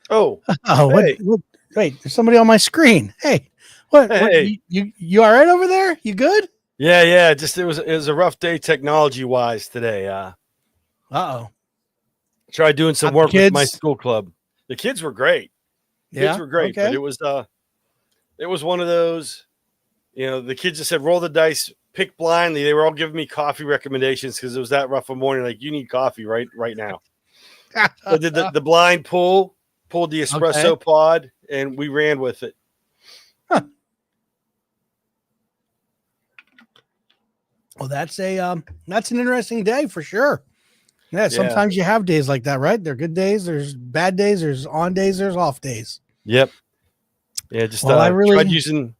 Oh, Oh, hey, what? Wait, there's somebody on my screen. Hey, what? hey. You all right over there? You good? Yeah. Just it was a rough day technology wise today. Uh-oh. Tried doing some Got the work with my kids? school club. The kids were great. Kids Yeah. were great, but Okay. it was one of those. The kids just said roll the dice, pick blindly. They were all giving me coffee recommendations because it was that rough a morning. Like you need coffee right now. So I did the blind pull, pulled the Okay. espresso pod, and we ran with it. Huh. Well, that's an interesting day for sure. Yeah, Yeah. sometimes you have days like that, right? There are good days, there's bad days, there's on days, there's off days. Yep. Yeah. Just Well, I tried really using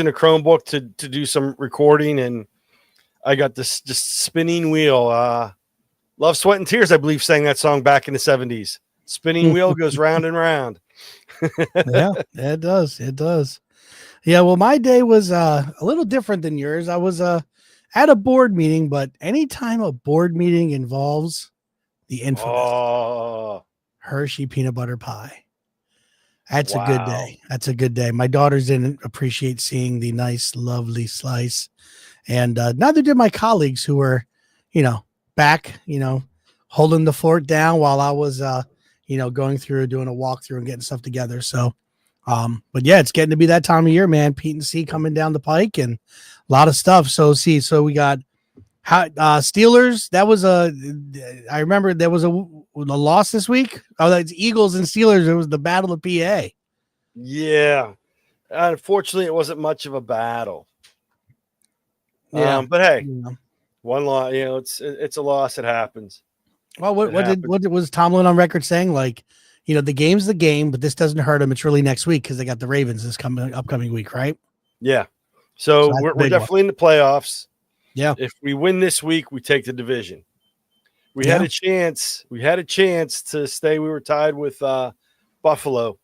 a Chromebook to do some recording, and I got this just spinning wheel. Love, Sweat, and Tears, I believe, sang that song back in the 70s. Spinning wheel goes round and round. yeah, it does. It does. Yeah, well, my day was a little different than yours. I was at a board meeting, but anytime a board meeting involves the infamous Oh, Hershey peanut butter pie, that's a good wow. day. That's a good day. My daughters didn't appreciate seeing the nice, lovely slice, and neither did my colleagues who were, back, holding the fort down while I was, going through doing a walkthrough and getting stuff together. So, but yeah, it's getting to be that time of year, man. Pete and C coming down the pike and a lot of stuff. So we got Steelers. That was I remember there was a loss this week. Oh, that's Eagles and Steelers. It was the Battle of PA. Yeah. Unfortunately, it wasn't much of a battle. Yeah. But hey, Yeah. one loss. It's a loss. It happens. Well, what was Tomlin on record saying? Like, the game's the game, but this doesn't hurt them. It's really next week because they got the Ravens this upcoming week, right? Yeah. So we're definitely in the playoffs. Yeah. If we win this week, we take the division. We had a chance. We had a chance to stay. We were tied with Buffalo.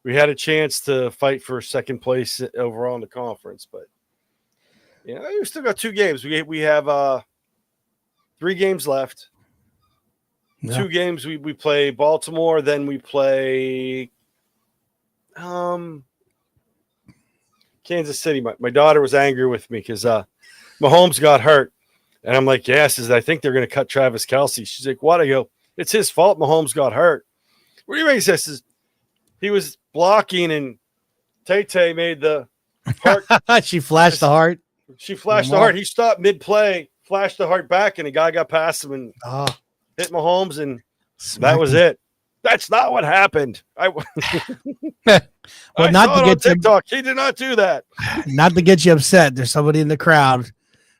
We had a chance to fight for second place overall in the conference, but we still got 2 games. We have 3 games left. Yeah. 2 games. We play Baltimore, then we play Kansas City. My daughter was angry with me because Mahomes got hurt. And I'm like, yes, I think they're going to cut Travis Kelce. She's like, what? I go, it's his fault Mahomes got hurt. What do you mean? He says he was blocking and Tay made the heart. She flashed the heart. She flashed the heart. He stopped mid-play, flashed the heart back, and the guy got past him and hit Mahomes, and that was it. That's not what happened. Well, not to get TikTok. He did not do that. Not to get you upset. There's somebody in the crowd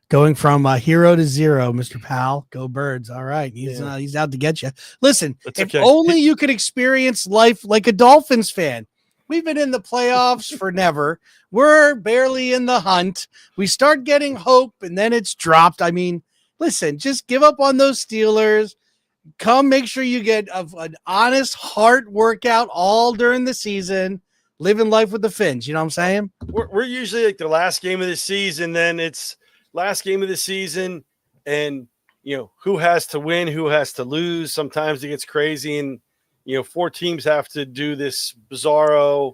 going from hero to zero. Mr. Powell, go Birds. All right, he's out to get you. Listen, if only you could experience life like a Dolphins fan. We've been in the playoffs for never. We're barely in the hunt. We start getting hope, and then it's dropped. I mean, listen, just give up on those Steelers. Come make sure you get an honest heart workout all during the season, living life with the Fins. You know what I'm saying? We're usually like the last game of the season, then it's last game of the season, and who has to win, who has to lose. Sometimes it gets crazy, and 4 teams have to do this bizarro.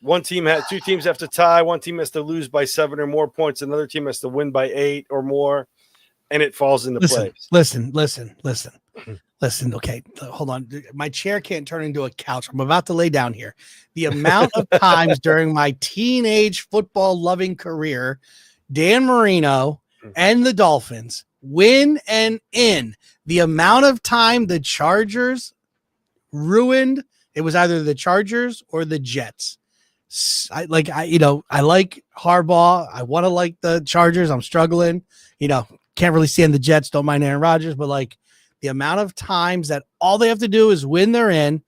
2 teams have to tie, 1 team has to lose by 7 or more points, another team has to win by 8 or more, and it falls into place. Listen. Okay, hold on. My chair can't turn into a couch. I'm about to lay down here. The amount of times during my teenage football loving career, Dan Marino and the Dolphins win and in. The amount of time the Chargers ruined, it was either the Chargers or the Jets. I like Harbaugh. I want to like the Chargers. I'm struggling. Can't really stand the Jets. Don't mind Aaron Rodgers, but like the amount of times that all they have to do is win, they're in.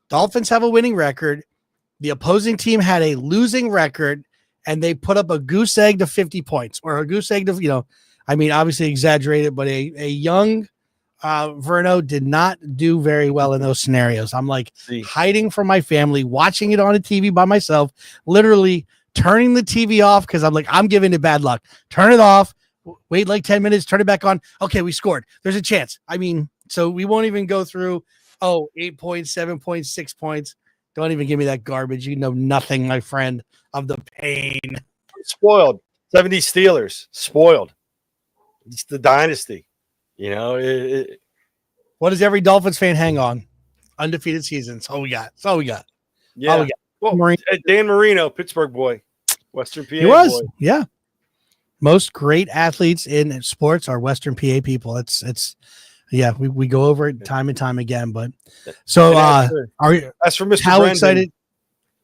Dolphins have a winning record. The opposing team had a losing record, and they put up a goose egg to 50 points or a goose egg to, obviously exaggerated, but a young Verno did not do very well in those scenarios. I'm like hiding from my family, watching it on a TV by myself, literally turning the TV off because I'm like, I'm giving it bad luck. Turn it off. Wait like 10 minutes, turn it back on. Okay, we scored. There's a chance. So we won't even go through, Oh, 8 points, 7 points, 6 points. Don't even give me that garbage. You know nothing, my friend, of the pain. Spoiled. 70 Steelers. Spoiled. It's the dynasty. You know, What does every Dolphins fan hang on? Undefeated seasons. All we got. That's all we got. yeah. All we got. Well, Dan Marino, Pittsburgh boy, Western PA He was. boy. Yeah. Most great athletes in sports are Western PA people. It's yeah, we go over it time and time again. But so as for Mr. how Brendan, excited?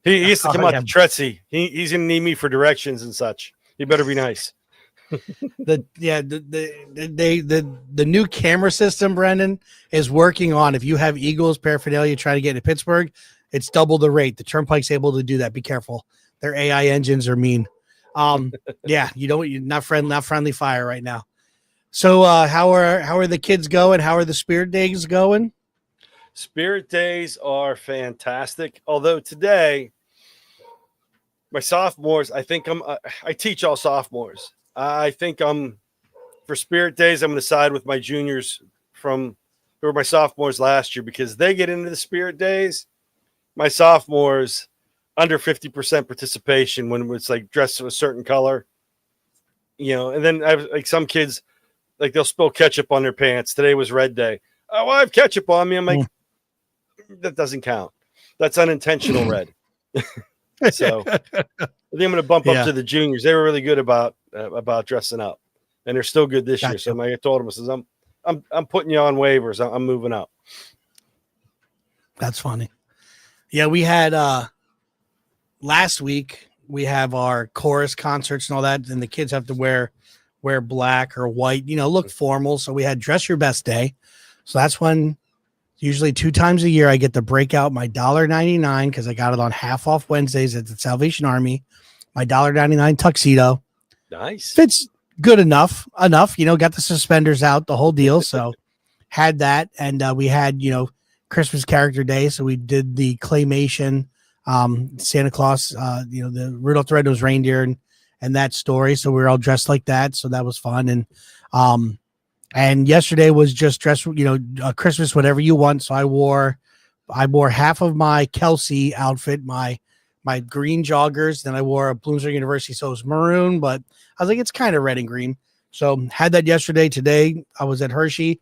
he used to come out to Tretzy. He's gonna need me for directions and such. He better be nice. The new camera system, Brendan, is working on. If you have Eagles paraphernalia trying to get into Pittsburgh, it's double the rate. The Turnpike's able to do that. Be careful. Their AI engines are mean. Yeah, you're not friendly fire right now. So how are the kids going? How are the Spirit Days going? Spirit Days are fantastic. Although today, my sophomores, I think I teach all sophomores. I think for Spirit Days, I'm going to side with my juniors who were my sophomores last year because they get into the Spirit Days. My sophomores under 50% participation when it's like dressed to a certain color, you know, and then I have like some kids, like they'll spill ketchup on their pants. Today was red day. Oh, well, I have ketchup on me. I'm like, that doesn't count. That's unintentional red. So I think I'm going to bump up to the juniors. They were really good about dressing up, and they're still good this year. So I told them, I says, I'm putting you on waivers. I'm moving up. That's funny. Yeah, we had last week. We have our chorus concerts and all that, and the kids have to wear black or white. You know, look formal. So we had Dress Your Best Day. So that's when usually 2 times a year I get to break out my $1.99 because I got it on half off Wednesdays at the Salvation Army. My $1.99 tuxedo. Nice. Fits good enough, you know, got the suspenders out, the whole deal. So had that. And we had, you know, Christmas character day. So we did the claymation, Santa Claus, you know, the Rudolph the Red-Nosed Reindeer and that story. So we were all dressed like that. So that was fun. And yesterday was just dress, you know, Christmas, whatever you want. So I wore half of my Kelsey outfit, my green joggers. Then I wore a Bloomsburg University. So it was maroon, but I was like, it's kind of red and green. So had that yesterday. Today I was at Hershey.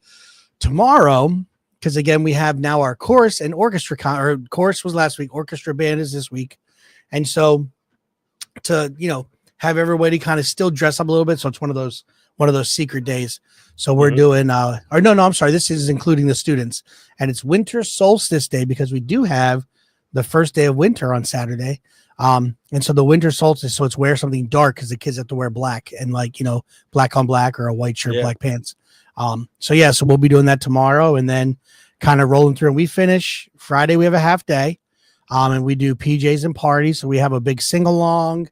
Tomorrow, because again, we have now our chorus and orchestra chorus was last week. Orchestra band is this week. And so to, you know, have everybody kind of still dress up a little bit. So it's one of those secret days. So we're doing, I'm sorry. This is including the students, and it's winter solstice day because we do have the first day of winter on Saturday. And so the winter solstice, so it's wear something dark because the kids have to wear black and like, you know, black on black or a white shirt, black pants. So we'll be doing that tomorrow and then kind of rolling through, and we finish Friday. We have a half day, and we do PJs and parties. So we have a big sing along.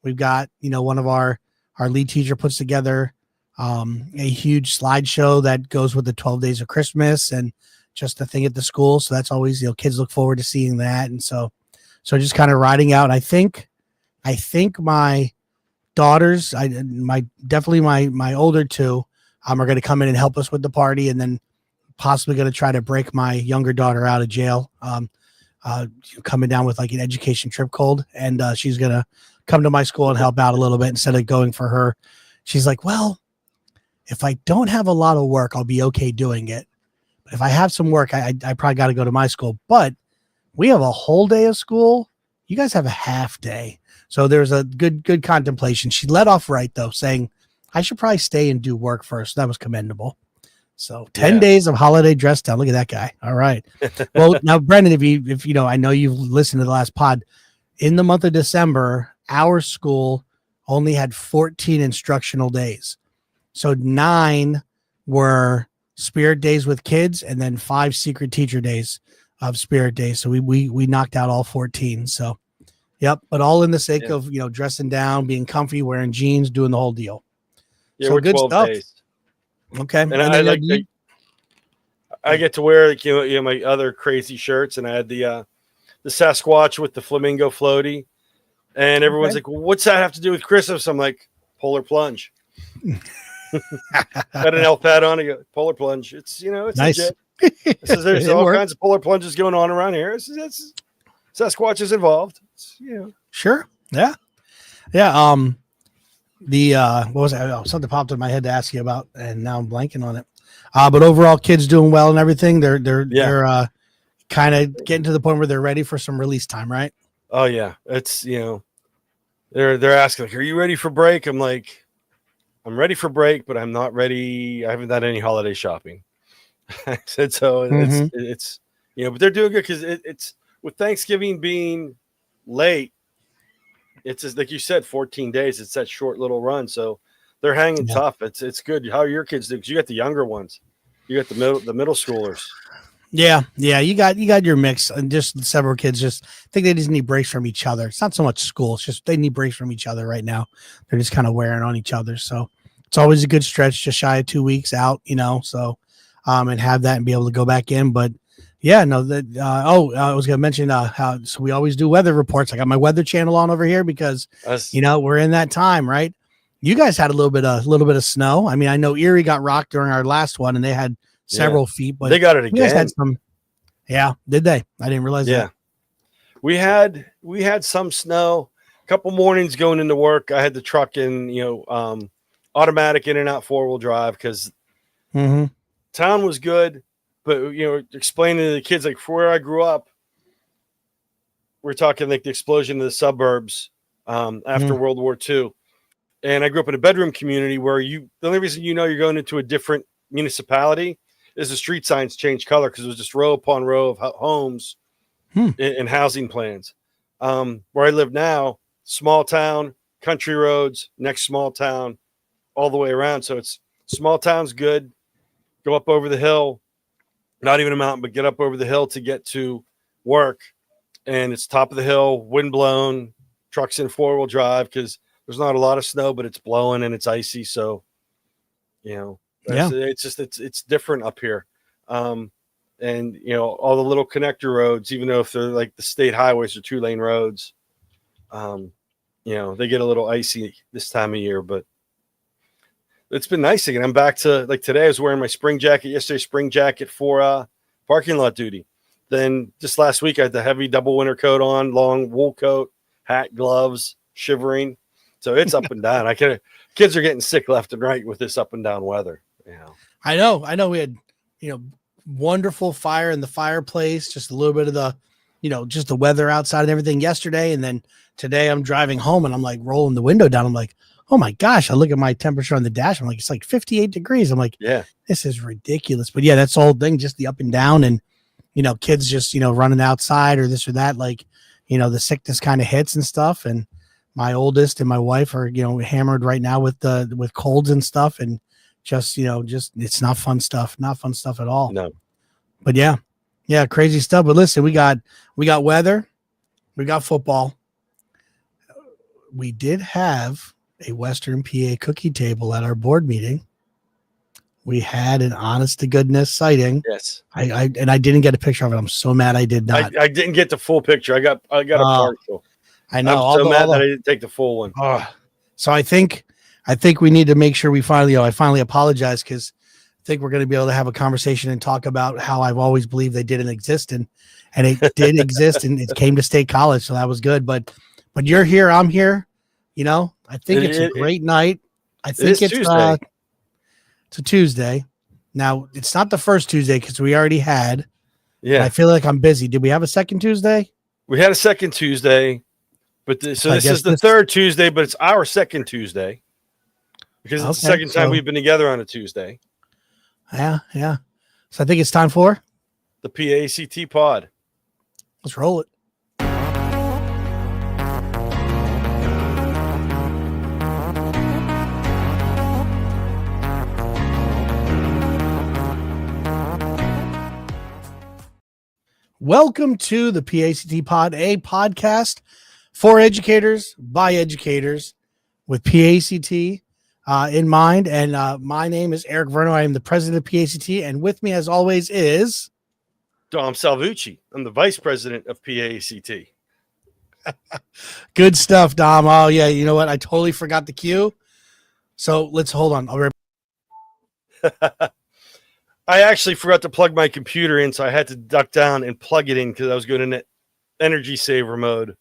We've got, you know, one of our lead teacher puts together a huge slideshow that goes with the 12 days of Christmas and just a thing at the school. So that's always, you know, kids look forward to seeing that. And so just kind of riding out. I think my daughters, definitely my older two, are going to come in and help us with the party, and then possibly going to try to break my younger daughter out of jail. Coming down with like an education trip cold, and she's going to come to my school and help out a little bit instead of going for her. She's like, well, if I don't have a lot of work, I'll be okay doing it. But if I have some work, I probably got to go to my school. But we have a whole day of school. You guys have a half day. So there's a good contemplation. She let off right, though, saying I should probably stay and do work first. That was commendable. So 10 days of holiday dress down. Look at that guy. All right. Well, now, Brendan, if you know, I know you've listened to the last pod. In the month of December, our school only had 14 instructional days. So 9 were Spirit Days with kids, and then 5 secret teacher days of Spirit Days. So we knocked out all 14. So, yep. But all in the sake of, you know, dressing down, being comfy, wearing jeans, doing the whole deal. Yeah, so we're good 12 stuff. days. Okay. And I get to wear, like, you know, my other crazy shirts, and I had the Sasquatch with the flamingo floaty, and everyone's like, well, what's that have to do with Christmas? I'm like, polar plunge. Got an elf hat on. I go, polar plunge. It's, you know, it's nice. legit. There's all kinds of polar plunges going on around here. Sasquatch is involved. Sure. Yeah. Yeah. What was that? Oh, something popped in my head to ask you about, and now I'm blanking on it. But overall, kids doing well and everything. They're kind of getting to the point where they're ready for some release time, right? Oh yeah, it's they're asking like, "Are you ready for break?" I'm like, "I'm ready for break, but I'm not ready. I haven't done any holiday shopping." I said so. It's but they're doing good because it's with Thanksgiving being late. It's just, like you said, 14 days. It's that short little run, so they're hanging tough. It's good. How are your kids doing? Because you got the younger ones, you got the middle schoolers. Yeah, you got your mix, and just several kids just think they just need breaks from each other. It's not so much school; it's just they need breaks from each other right now. They're just kind of wearing on each other, so it's always a good stretch, just shy of 2 weeks out, So, and have that and be able to go back in, but. Yeah, no, I was going to mention so we always do weather reports. I got my weather channel on over here because, we're in that time, right? You guys had a little bit of snow. I mean, I know Erie got rocked during our last one and they had several feet, but they got it again. You guys had some, did they? I didn't realize that. We had some snow, a couple mornings going into work. I had the truck in, automatic in and out 4-wheel drive because town was good. But, explaining to the kids, like, for where I grew up, we're talking like the explosion of the suburbs after World War II. And I grew up in a bedroom community where the only reason you're going into a different municipality is the street signs change color because it was just row upon row of homes and housing plans. Where I live now, small town, country roads, next small town, all the way around. So it's small town's good. Go up over the hill. Not even a mountain, but get up over the hill to get to work. And it's top of the hill, wind blown, trucks in 4-wheel drive because there's not a lot of snow, but it's blowing and it's icy. So, it's different up here. And, all the little connector roads, even though if they're like the state highways or 2-lane roads, they get a little icy this time of year, but it's been nice again. I'm back to like today. I was wearing my spring jacket for parking lot duty. Then just last week, I had the heavy double winter coat on, long wool coat, hat, gloves, shivering. So it's up and down. Kids are getting sick left and right with this up and down weather. I know. We had wonderful fire in the fireplace. Just a little bit of the, just the weather outside and everything yesterday, and then today I'm driving home and I'm like rolling the window down. I'm like, oh my gosh, I look at my temperature on the dash. I'm like, it's like 58 degrees. I'm like, this is ridiculous. But that's the whole thing, just the up and down and, kids just, running outside or this or that. Like, the sickness kind of hits and stuff. And my oldest and my wife are, hammered right now with colds and stuff. And just it's not fun stuff at all. No, but yeah, crazy stuff. But listen, we got weather, we got football. We did have a Western PA cookie table at our board meeting. We had an honest to goodness sighting. Yes. I didn't get a picture of it. I'm so mad I did not. I didn't get the full picture. I got a partial. I know. I'm so mad that I didn't take the full one. So I think we need to make sure we I finally apologize because I think we're going to be able to have a conversation and talk about how I've always believed they didn't exist and it did exist and it came to State College. So that was good. But you're here. I'm here. I think it's a great night. I think it's Tuesday. It's a Tuesday. Now, it's not the first Tuesday because we already had. Yeah. I feel like I'm busy. Did we have a second Tuesday? We had a second Tuesday, but this is the third Tuesday, but it's our second Tuesday because it's the second time we've been together on a Tuesday. Yeah. So I think it's time for the PAECT pod. Let's roll it. Welcome to the PAECT Pod, a podcast for educators by educators with PAECT in mind. And my name is Eric Verno. I am the president of PAECT, and with me, as always, is Dom Salvucci. I'm the vice president of PAECT. Good stuff, Dom. Oh yeah, you know what? I totally forgot the cue. So let's hold on. I actually forgot to plug my computer in, so I had to duck down and plug it in because I was going in energy saver mode.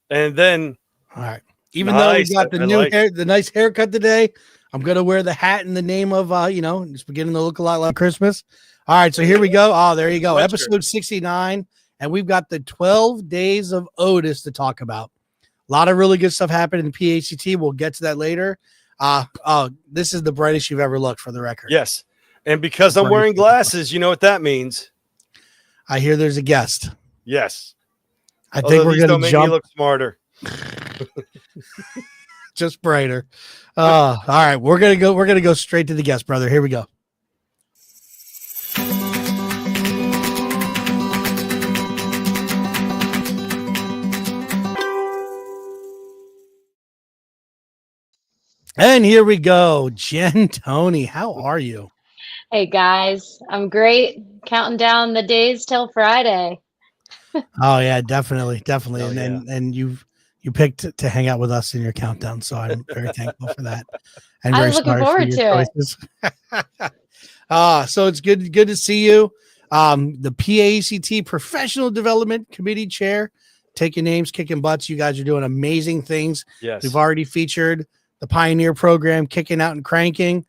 And then, all right. Even though we nice. got the I new like. hair, the nice haircut today, I'm gonna wear the hat in the name of it's beginning to look a lot like Christmas. All right, so here we go. Oh, there you go. Sweatshirt. Episode 69, and we've got the 12 days of Otis to talk about. A lot of really good stuff happened in PACT. We'll get to that later. This is the brightest you've ever looked, for the record. Yes. And because I'm wearing glasses, you know what that means. I hear there's a guest. Yes. I think we're going to jump. Make me look smarter. Just brighter. All right, we're going to go straight to the guest, brother. Here we go. And here we go. Jen Tony, how are you? Hey guys, I'm great. Counting down the days till Friday. Oh yeah, definitely. Oh, and you picked to hang out with us in your countdown, so I'm very thankful for that. And I'm very looking sorry forward for your to choices. So it's good to see you. The PAECT Professional Development Committee Chair, taking names, kicking butts. You guys are doing amazing things. Yes. We've already featured the Pioneer program, kicking out and cranking.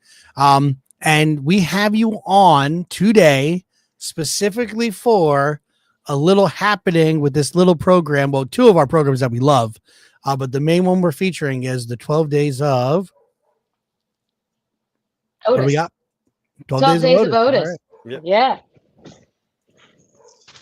And we have you on today specifically for a little happening with this little program. Well, two of our programs that we love, but the main one we're featuring is the 12 days of Otis. What do we got? 12 days of Otis. Right. Yep. Yeah.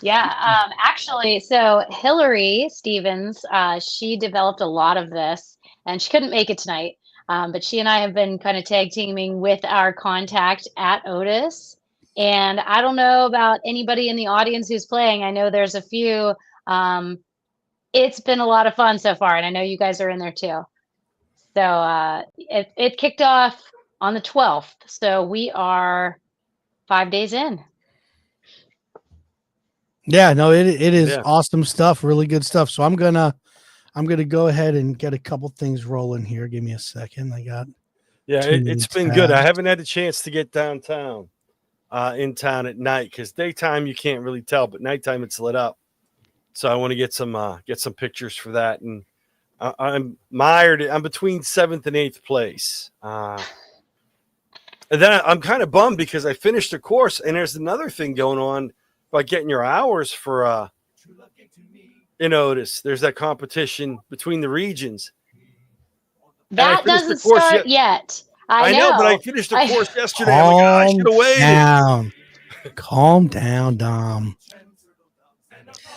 Yeah. Actually, so Hillary Stevens, she developed a lot of this, and she couldn't make it tonight. But she and I have been kind of tag teaming with our contact at Otis. And I don't know about anybody in the audience who's playing. I know there's a few. It's been a lot of fun so far, and I know you guys are in there too. So it kicked off on the 12th. So we are 5 days in. Yeah, no, it is awesome stuff, really good stuff. So I'm gonna go ahead and get a couple things rolling here. Give me a second. It's been good. I haven't had a chance to get downtown in town at night, because daytime you can't really tell, but nighttime it's lit up. So I want to get some pictures for that. And I'm mired. I'm between 7th and 8th place. And then I'm kind of bummed because I finished a course, and there's another thing going on about getting your hours for in Otis. There's that competition between the regions. That doesn't start yet. I know, but I finished the course yesterday. I'm like, I should have waited. Calm down, Dom.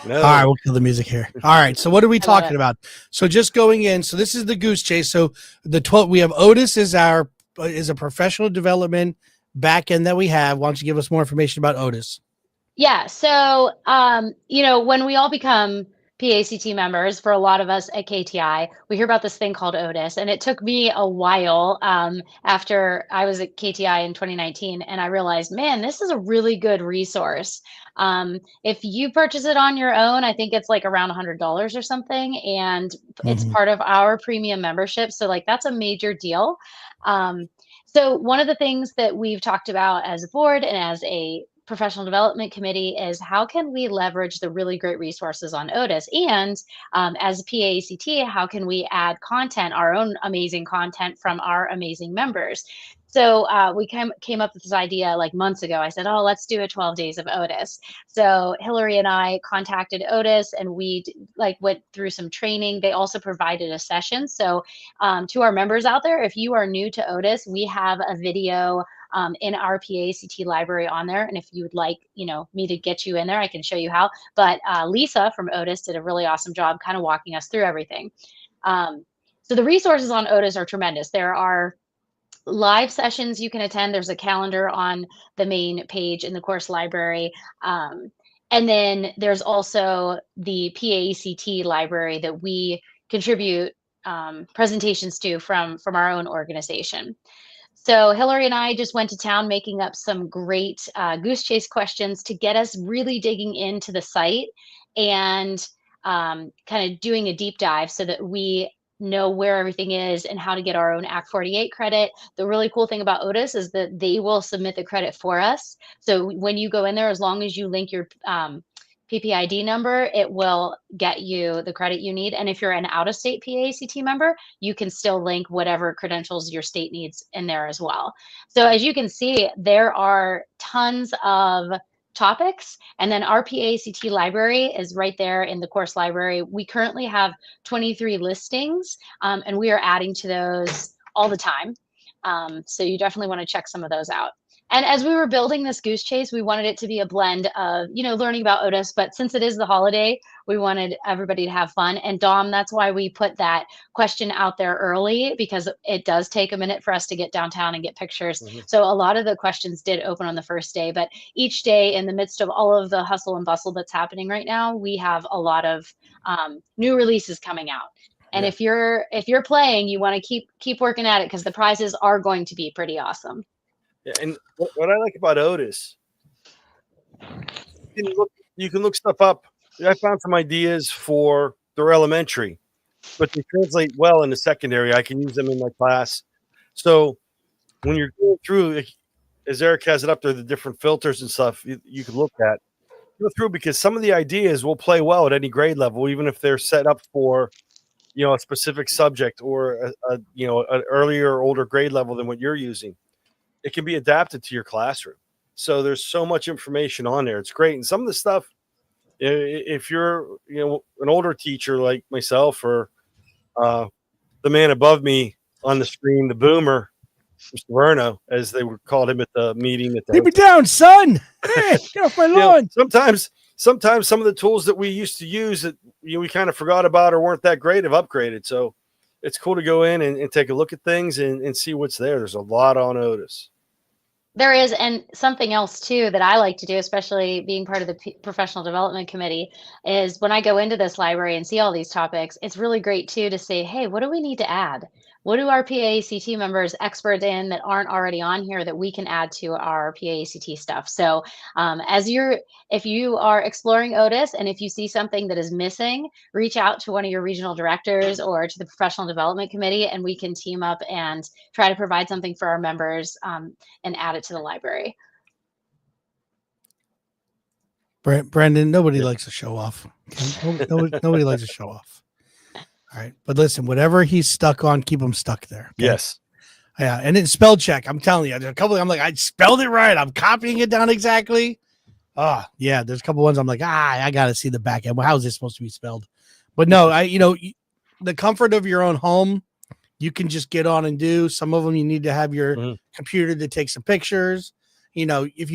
No. All right, we'll kill the music here. All right, so what are we talking about? So just going in. So this is the Goose Chase. So the 12. We have Otis is a professional development back end that we have. Why don't you give us more information about Otis? Yeah. So, when we all become PACT members, for a lot of us at KTI, we hear about this thing called Otis. And it took me a while after I was at KTI in 2019. And I realized, man, this is a really good resource. If you purchase it on your own, I think it's like around $100 or something. And it's part of our premium membership. So that's a major deal. So one of the things that we've talked about as a board and as a professional development committee is how can we leverage the really great resources on Otis, and as a PAECT, how can we add content, our own amazing content from our amazing members. So we came up with this idea like months ago. I said, let's do a 12 days of Otis. So Hillary and I contacted Otis, and we went through some training. They also provided a session. So to our members out there, if you are new to Otis, we have a video in our PACT library on there. And if you would like, me to get you in there, I can show you how. But Lisa from Otis did a really awesome job kind of walking us through everything. So the resources on Otis are tremendous. There are live sessions you can attend. There's a calendar on the main page in the course library. And then there's also the PACT library that we contribute presentations to from our own organization. So Hillary and I just went to town making up some great Goose Chase questions to get us really digging into the site and kind of doing a deep dive so that we know where everything is and how to get our own Act 48 credit. The really cool thing about Otis is that they will submit the credit for us. So when you go in there, as long as you link your PPID number, it will get you the credit you need. And if you're an out of state PACT member, you can still link whatever credentials your state needs in there as well. So as you can see, there are tons of topics. And then our PACT library is right there in the course library. We currently have 23 listings, and we are adding to those all the time. So you definitely want to check some of those out. And as we were building this Goose Chase, we wanted it to be a blend of, learning about Otis, but since it is the holiday, we wanted everybody to have fun. And Dom, that's why we put that question out there early, because it does take a minute for us to get downtown and get pictures. So a lot of the questions did open on the first day, but each day in the midst of all of the hustle and bustle that's happening right now, we have a lot of new releases coming out. And if you're playing, you want to keep working at it, because the prizes are going to be pretty awesome. Yeah, and what I like about Otis, you can look stuff up. I found some ideas for their elementary, but they translate well into secondary. I can use them in my class. So when you're going through, as Eric has it up there, the different filters and stuff you can look at, go through, because some of the ideas will play well at any grade level, even if they're set up for a specific subject or an earlier or older grade level than what you're using. It can be adapted to your classroom. So there's so much information on there. It's great. And some of the stuff, if you're an older teacher like myself, or the man above me on the screen, the boomer, Mr. Verno, as they were called him at the meeting. Keep me down, son. Hey, get off my lawn. Sometimes some of the tools that we used to use that we kind of forgot about or weren't that great have upgraded. So it's cool to go in and take a look at things and see what's there. There's a lot on Otis. There is, and something else too that I like to do, especially being part of the professional development committee, is when I go into this library and see all these topics, it's really great too to say, hey, what do we need to add? What do our PACT members experts in that aren't already on here that we can add to our PACT stuff? So if you are exploring Otis and if you see something that is missing, reach out to one of your regional directors or to the professional development committee, and we can team up and try to provide something for our members and add it to the library. Brandon, nobody likes to show off. Okay? Nobody likes to show off. All right. But listen, whatever he's stuck on, keep him stuck there. Okay? Yes. Yeah. And it's spell check. I'm telling you, there's a couple, I'm like, I spelled it right. I'm copying it down exactly. Yeah. There's a couple ones I'm like, I got to see the back end. Well, how is this supposed to be spelled? But no, the comfort of your own home, you can just get on and do. Some of them you need to have your computer to take some pictures. If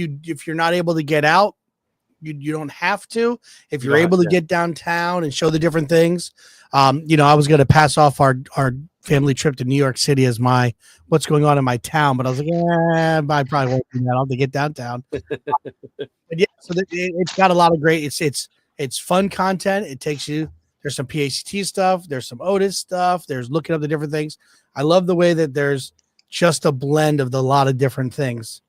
you're not able to get out, you don't have to. If you're able to get downtown and show the different things, I was going to pass off our family trip to New York City as my what's going on in my town, but I was like, I probably won't do that. I'll have to get downtown. But yeah, so it's got a lot of great. It's fun content. It takes you. There's some PACT stuff. There's some Otis stuff. There's looking up the different things. I love the way that there's just a blend of a lot of different things.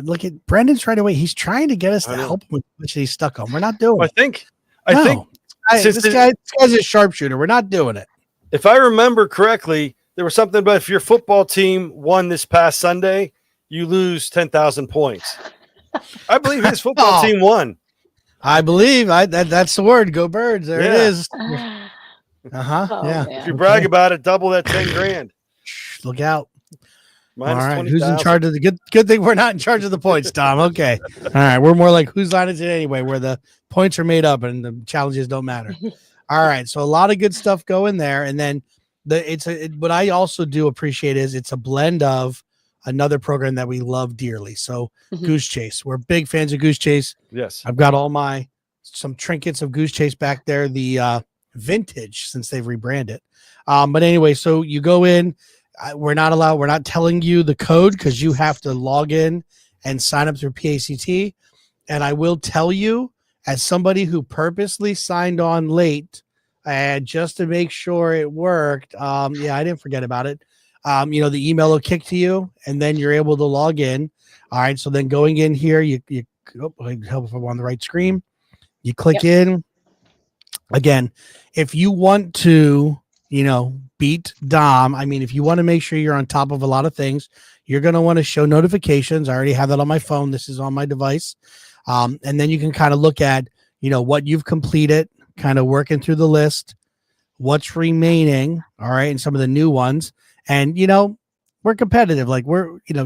Look at Brandon's right away. He's trying to get us to help him with which he's stuck on. We're not doing it. I think this guy's a sharpshooter. We're not doing it. If I remember correctly, there was something about if your football team won this past Sunday, you lose 10,000 points. I believe his football team won. I believe that's the word. Go Birds. There it is. Oh, yeah. man. If you brag about it, double that 10 grand. Look out. Minus all right. 20, Who's in charge of the good thing we're not in charge of the points, Tom. Okay. All right. We're more like whose line is it anyway, where the points are made up and the challenges don't matter. All right. So a lot of good stuff going there. And then what I also do appreciate is it's a blend of another program that we love dearly. So Goose Chase. We're big fans of Goose Chase. Yes. I've got some trinkets of Goose Chase back there, the vintage, since they've rebranded. But anyway, so you go in. We're not telling you the code because you have to log in and sign up through PACT. And I will tell you, as somebody who purposely signed on late just to make sure it worked. I didn't forget about it. The email will kick to you and then you're able to log in. All right. So then going in here, you help if I'm on the right screen. You click in. again, if you want to, beat Dom, I mean, if you want to make sure you're on top of a lot of things, you're going to want to show notifications. I already have that on my phone. This is on my device. And then you can kind of look at, what you've completed, kind of working through the list, what's remaining. All right. And some of the new ones. And, we're competitive. Like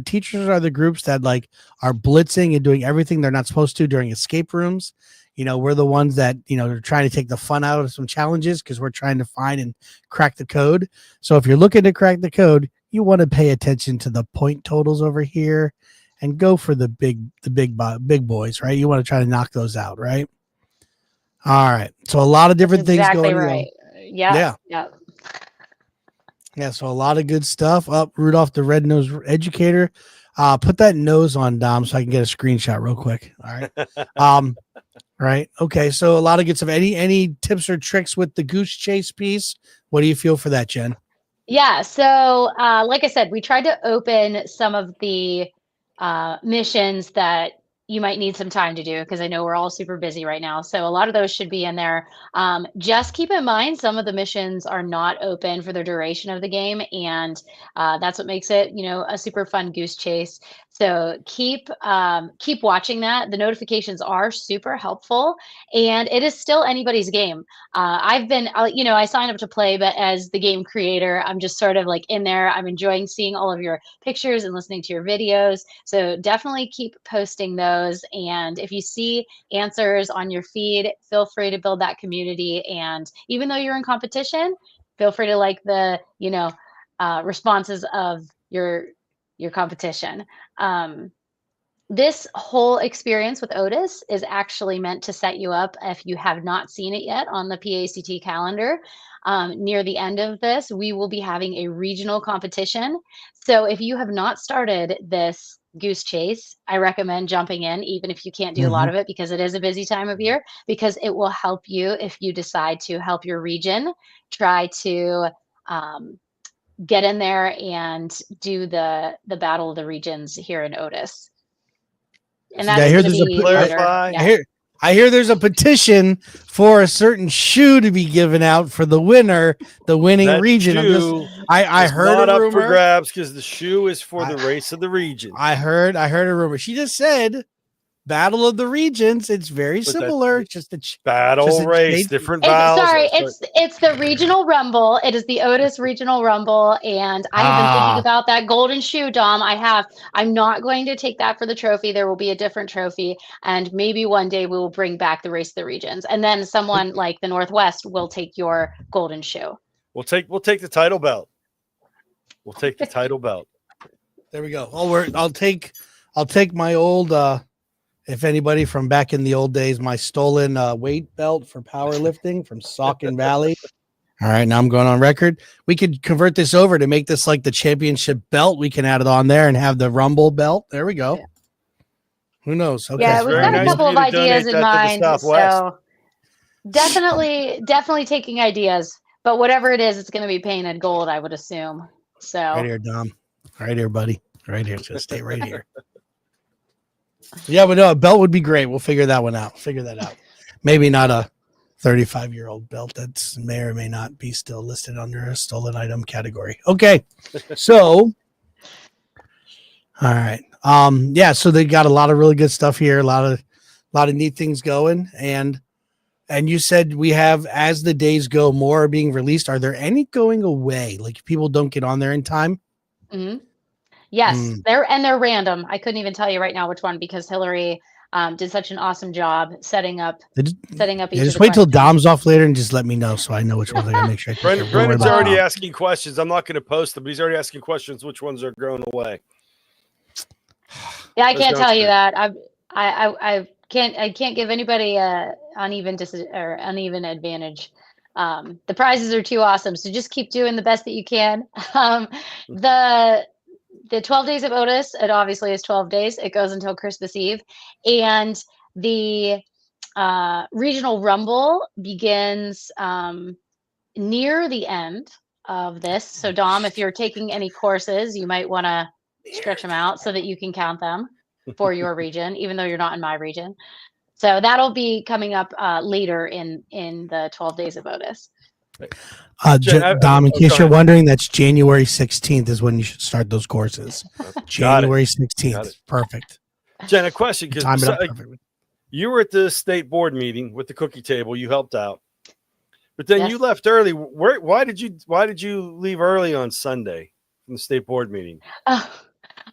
teachers are the groups that like are blitzing and doing everything they're not supposed to during escape rooms. We're the ones that, are trying to take the fun out of some challenges because we're trying to find and crack the code. So if you're looking to crack the code, you want to pay attention to the point totals over here and go for the big boys, right? You want to try to knock those out, right? All right. So a lot of different things going on. Right. Yeah. Yeah. So a lot of good stuff. Up Rudolph the Red-Nosed Educator. Put that nose on, Dom, so I can get a screenshot real quick. All right. Right. Okay. So a lot of good stuff. Any tips or tricks with the goose chase piece? What do you feel for that, Jen? Yeah. So, like I said, we tried to open some of the missions that you might need some time to do because I know we're all super busy right now. So a lot of those should be in there. Just keep in mind some of the missions are not open for the duration of the game, and that's what makes it, a super fun goose chase. So keep watching that. The notifications are super helpful, and it is still anybody's game. I signed up to play, but as the game creator, I'm just sort of like in there. I'm enjoying seeing all of your pictures and listening to your videos. So definitely keep posting those. And if you see answers on your feed, feel free to build that community. And even though you're in competition, feel free to like the, responses of your competition. This whole experience with OTIS is actually meant to set you up if you have not seen it yet on the PAECT calendar. Near the end of this, we will be having a regional competition. So if you have not started this goose chase, I recommend jumping in, even if you can't do a lot of it, because it is a busy time of year, because it will help you if you decide to help your region try to get in there and do the Battle of the Regions here in OTIS. And that's going to be clarify. I hear there's a petition for a certain shoe to be given out for the winner, the winning that region. I heard not a rumor up for grabs because the shoe is for the race of the region. I heard a rumor. She just said Battle of the Regions. It's very similar. Just a battle race, different vowels. It's the regional rumble. It is the OTIS regional rumble, and I have been thinking about that golden shoe, Dom. I'm not going to take that for the trophy. There will be a different trophy, and maybe one day we will bring back the race of the regions, and then someone like the Northwest will take your golden shoe. We'll take the title belt. We'll take the title belt. There we go. I'll take my old. If anybody from back in the old days, my stolen weight belt for powerlifting from Saucon Valley. All right, now I'm going on record. We could convert this over to make this like the championship belt. We can add it on there and have the Rumble belt. There we go. Yeah. Who knows? Okay. Yeah, we've got a couple of ideas in mind. So definitely taking ideas. But whatever it is, it's going to be painted gold, I would assume. So right here, Dom. Right here, buddy. Right here. Just stay right here. Yeah, but no, a belt would be great. We'll figure that one out. Maybe not a 35-year-old belt that may or may not be still listed under a stolen item category. Okay. So, all right. Yeah, so they got a lot of really good stuff here, a lot of neat things going. And you said we have, as the days go, more are being released. Are there any going away? Like if people don't get on there in time? Mm-hmm. Yes, they're random. I couldn't even tell you right now which one because Hillary did such an awesome job setting up. Just wait till Dom's off later and just let me know so I know which ones I gotta make sure. Brendan's already asking questions. I'm not going to post them, but he's already asking questions. Which ones are going away? Yeah, I can't tell you that. I can't give anybody a uneven advantage. The prizes are too awesome, so just keep doing the best that you can. The 12 days of OTIS, it obviously is 12 days. It goes until Christmas Eve. And the regional rumble begins near the end of this. So Dom, if you're taking any courses, you might want to stretch them out so that you can count them for your region, even though you're not in my region. So that'll be coming up later in the 12 days of Otis. Dom, in case go you're ahead. wondering, that's January 16th is when you should start those courses. January 16th. Perfect. Jen, a question, Time it because up perfectly. you were at the state board meeting with the cookie table. You helped out, but then you Yes. left early. Why did you leave early on Sunday from the state board meeting?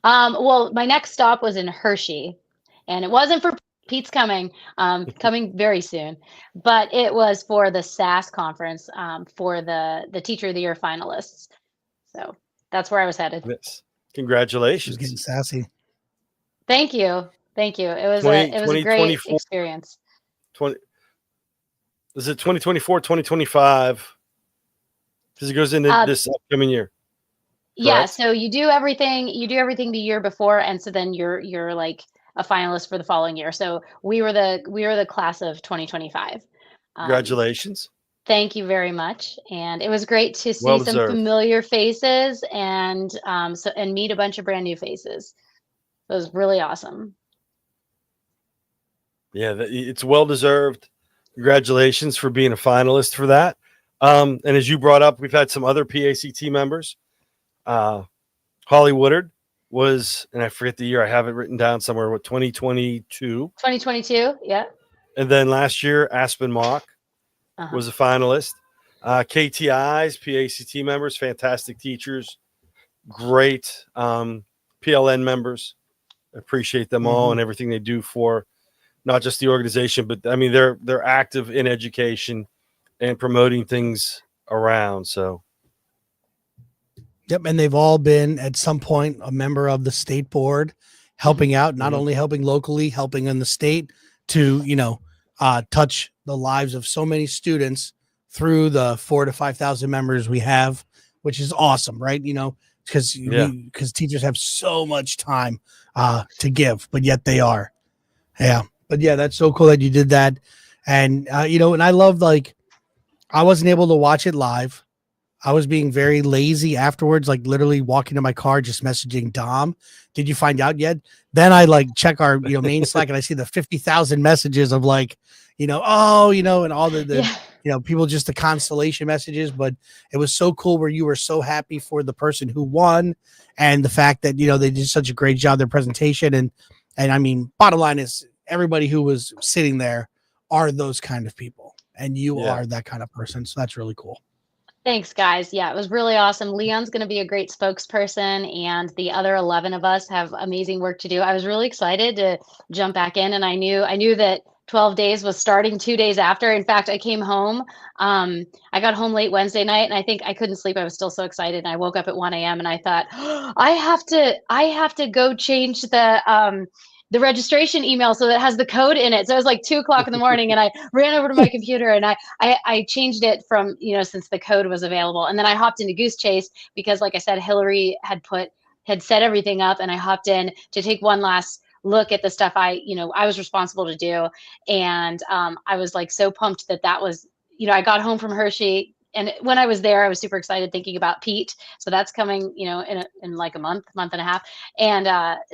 Well, my next stop was in Hershey, and it wasn't for Pete's coming very soon, but it was for the SAS conference for the Teacher of the Year finalists. So that's where I was headed. Yes. She's Congratulations. getting sassy. Thank you. It was 20, a great 24. experience. 20 is it 2024, 2025? Because it goes into this upcoming year. Yeah, Correct? so you do everything the year before, and so then you're like a finalist for the following year. So we were the class of 2025. Congratulations. Thank you very much, and it was great to see Well some deserved. familiar faces and meet a bunch of brand new faces. It was really awesome. Yeah, it's well deserved. Congratulations for being a finalist for that. And as you brought up, we've had some other PACT members. Holly Woodard was, and I forget the year, I have it written down somewhere, 2022. 2022, yeah. And then last year, Aspen Mock Uh-huh. was a finalist. KTIs, PACT members, fantastic teachers, great PLN members. Appreciate them all and everything they do for not just the organization, but I mean they're active in education and promoting things around. So Yep, and they've all been at some point a member of the state board, helping out, not only helping locally, helping in the state to touch the lives of so many students through the 4,000 to 5,000 members we have, which is awesome, right? Because teachers have so much time to give, but yet they are. Yeah. But yeah, that's so cool that you did that. And, and I love, like, I wasn't able to watch it live. I was being very lazy afterwards, like literally walking to my car, just messaging Dom. Did you find out yet? Then I check our, main Slack, and I see the 50,000 messages of and all people, just the constellation messages. But it was so cool where you were so happy for the person who won, and the fact that, they did such a great job, their presentation. And I mean, bottom line is everybody who was sitting there are those kind of people, and you are that kind of person. So that's really cool. Thanks, guys. Yeah, it was really awesome. Leon's going to be a great spokesperson, and the other 11 of us have amazing work to do. I was really excited to jump back in, and I knew that 12 days was starting 2 days after. In fact, I came home. I got home late Wednesday night, and I think I couldn't sleep. I was still so excited, and I woke up at 1 a.m. and I thought, I have to go change the registration email so that it has the code in it. So it was like 2:00 in the morning, and I ran over to my computer and I changed it from, since the code was available. And then I hopped into Goose Chase because, like I said, Hillary had set everything up, and I hopped in to take one last look at the stuff I was responsible to do. And I was like so pumped that was, I got home from Hershey. And when I was there, I was super excited thinking about Pete. So that's coming, in like a month and a half. And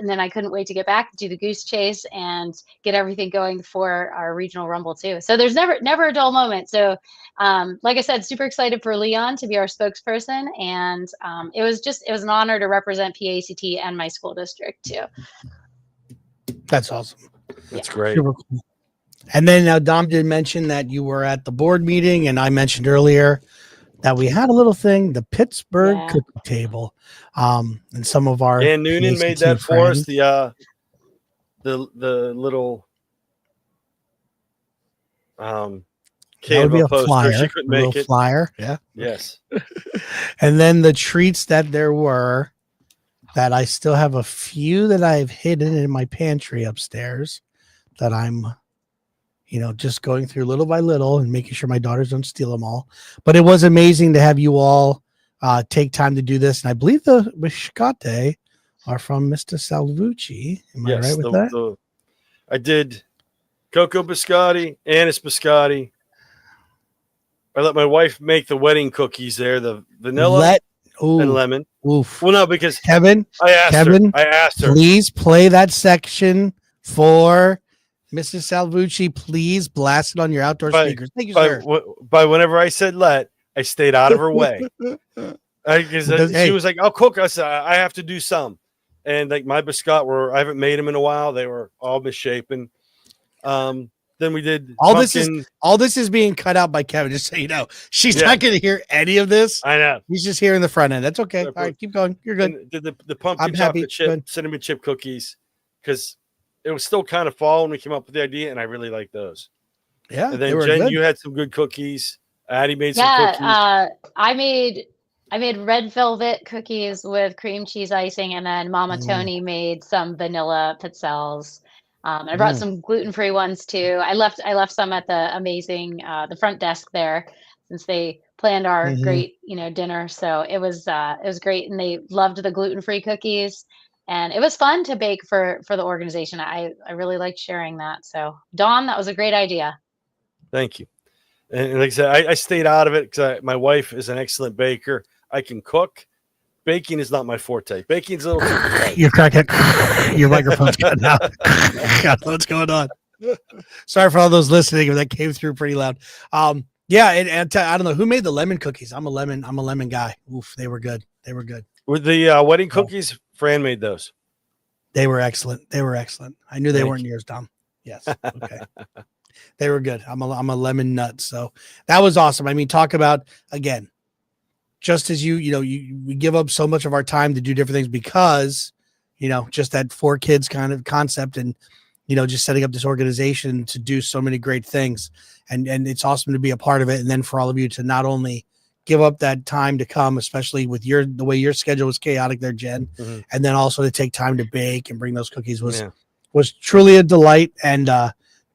then I couldn't wait to get back, do the Goose Chase, and get everything going for our regional rumble too. So there's never a dull moment. So like I said, super excited for Leon to be our spokesperson. And it was an honor to represent PACT and my school district too. That's awesome. That's great. Super cool. And then now Dom did mention that you were at the board meeting, and I mentioned earlier that we had a little thing, the Pittsburgh cookie table. And some of our Dan Noonan made that for us. The little Canva poster. Flyer, she couldn't make it. Flyer. Yeah. Yes. And then the treats that there were, that I still have a few that I've hidden in my pantry upstairs that I'm just going through little by little and making sure my daughters don't steal them all. But it was amazing to have you all take time to do this. And I believe the biscotti are from Mr. Salvucci. Am I right with that? I did cocoa biscotti, anise biscotti. I let my wife make the wedding cookies there, the vanilla and lemon. Oof. Well, no, because Kevin, I asked her. Please play that section for Mrs. Salvucci, please blast it on your outdoor speakers. Thank you, sir. By whenever I said let, I stayed out of her way. She was like, "I'll cook." I said, "I have to do some," and like my biscuit I haven't made them in a while. They were all misshapen. Then we did all this is being cut out by Kevin, just so you know. She's not going to hear any of this. I know. He's just hearing the front end. That's okay. All right, keep going. You're good. And did the pumpkin chocolate chip, cinnamon chip cookies, because it was still kind of fall when we came up with the idea, and I really like those. Yeah. And then Jen, you had some good cookies. Addie made some cookies. I made red velvet cookies with cream cheese icing, and then Mama Tony made some vanilla pizzelles. I brought some gluten-free ones too. I left some at the amazing the front desk there, since they planned our great dinner. So it was great, and they loved the gluten-free cookies, and it was fun to bake for the organization. I really liked sharing that. So Dawn, that was a great idea. Thank you. And like I said, I stayed out of it because my wife is an excellent baker. I can cook. Baking is not my forte. Baking's a little too tight. You're cracking. Your microphone's cutting out. God, what's going on? Sorry for all those listening. That came through pretty loud. Yeah, and I don't know who made the lemon cookies. I'm a lemon guy. Oof, they were good. With the wedding cookies, Fran made those. They were excellent. I knew they weren't yours, Dom. Yes. Okay. They were good. I'm a lemon nut. So that was awesome. I mean, talk about, again, just as we give up so much of our time to do different things because, just that 4 kids kind of concept and, just setting up this organization to do so many great things. And it's awesome to be a part of it. And then for all of you to not only give up that time to come, especially with the way your schedule was chaotic there, Jen, and then also to take time to bake and bring those cookies was truly a delight. And,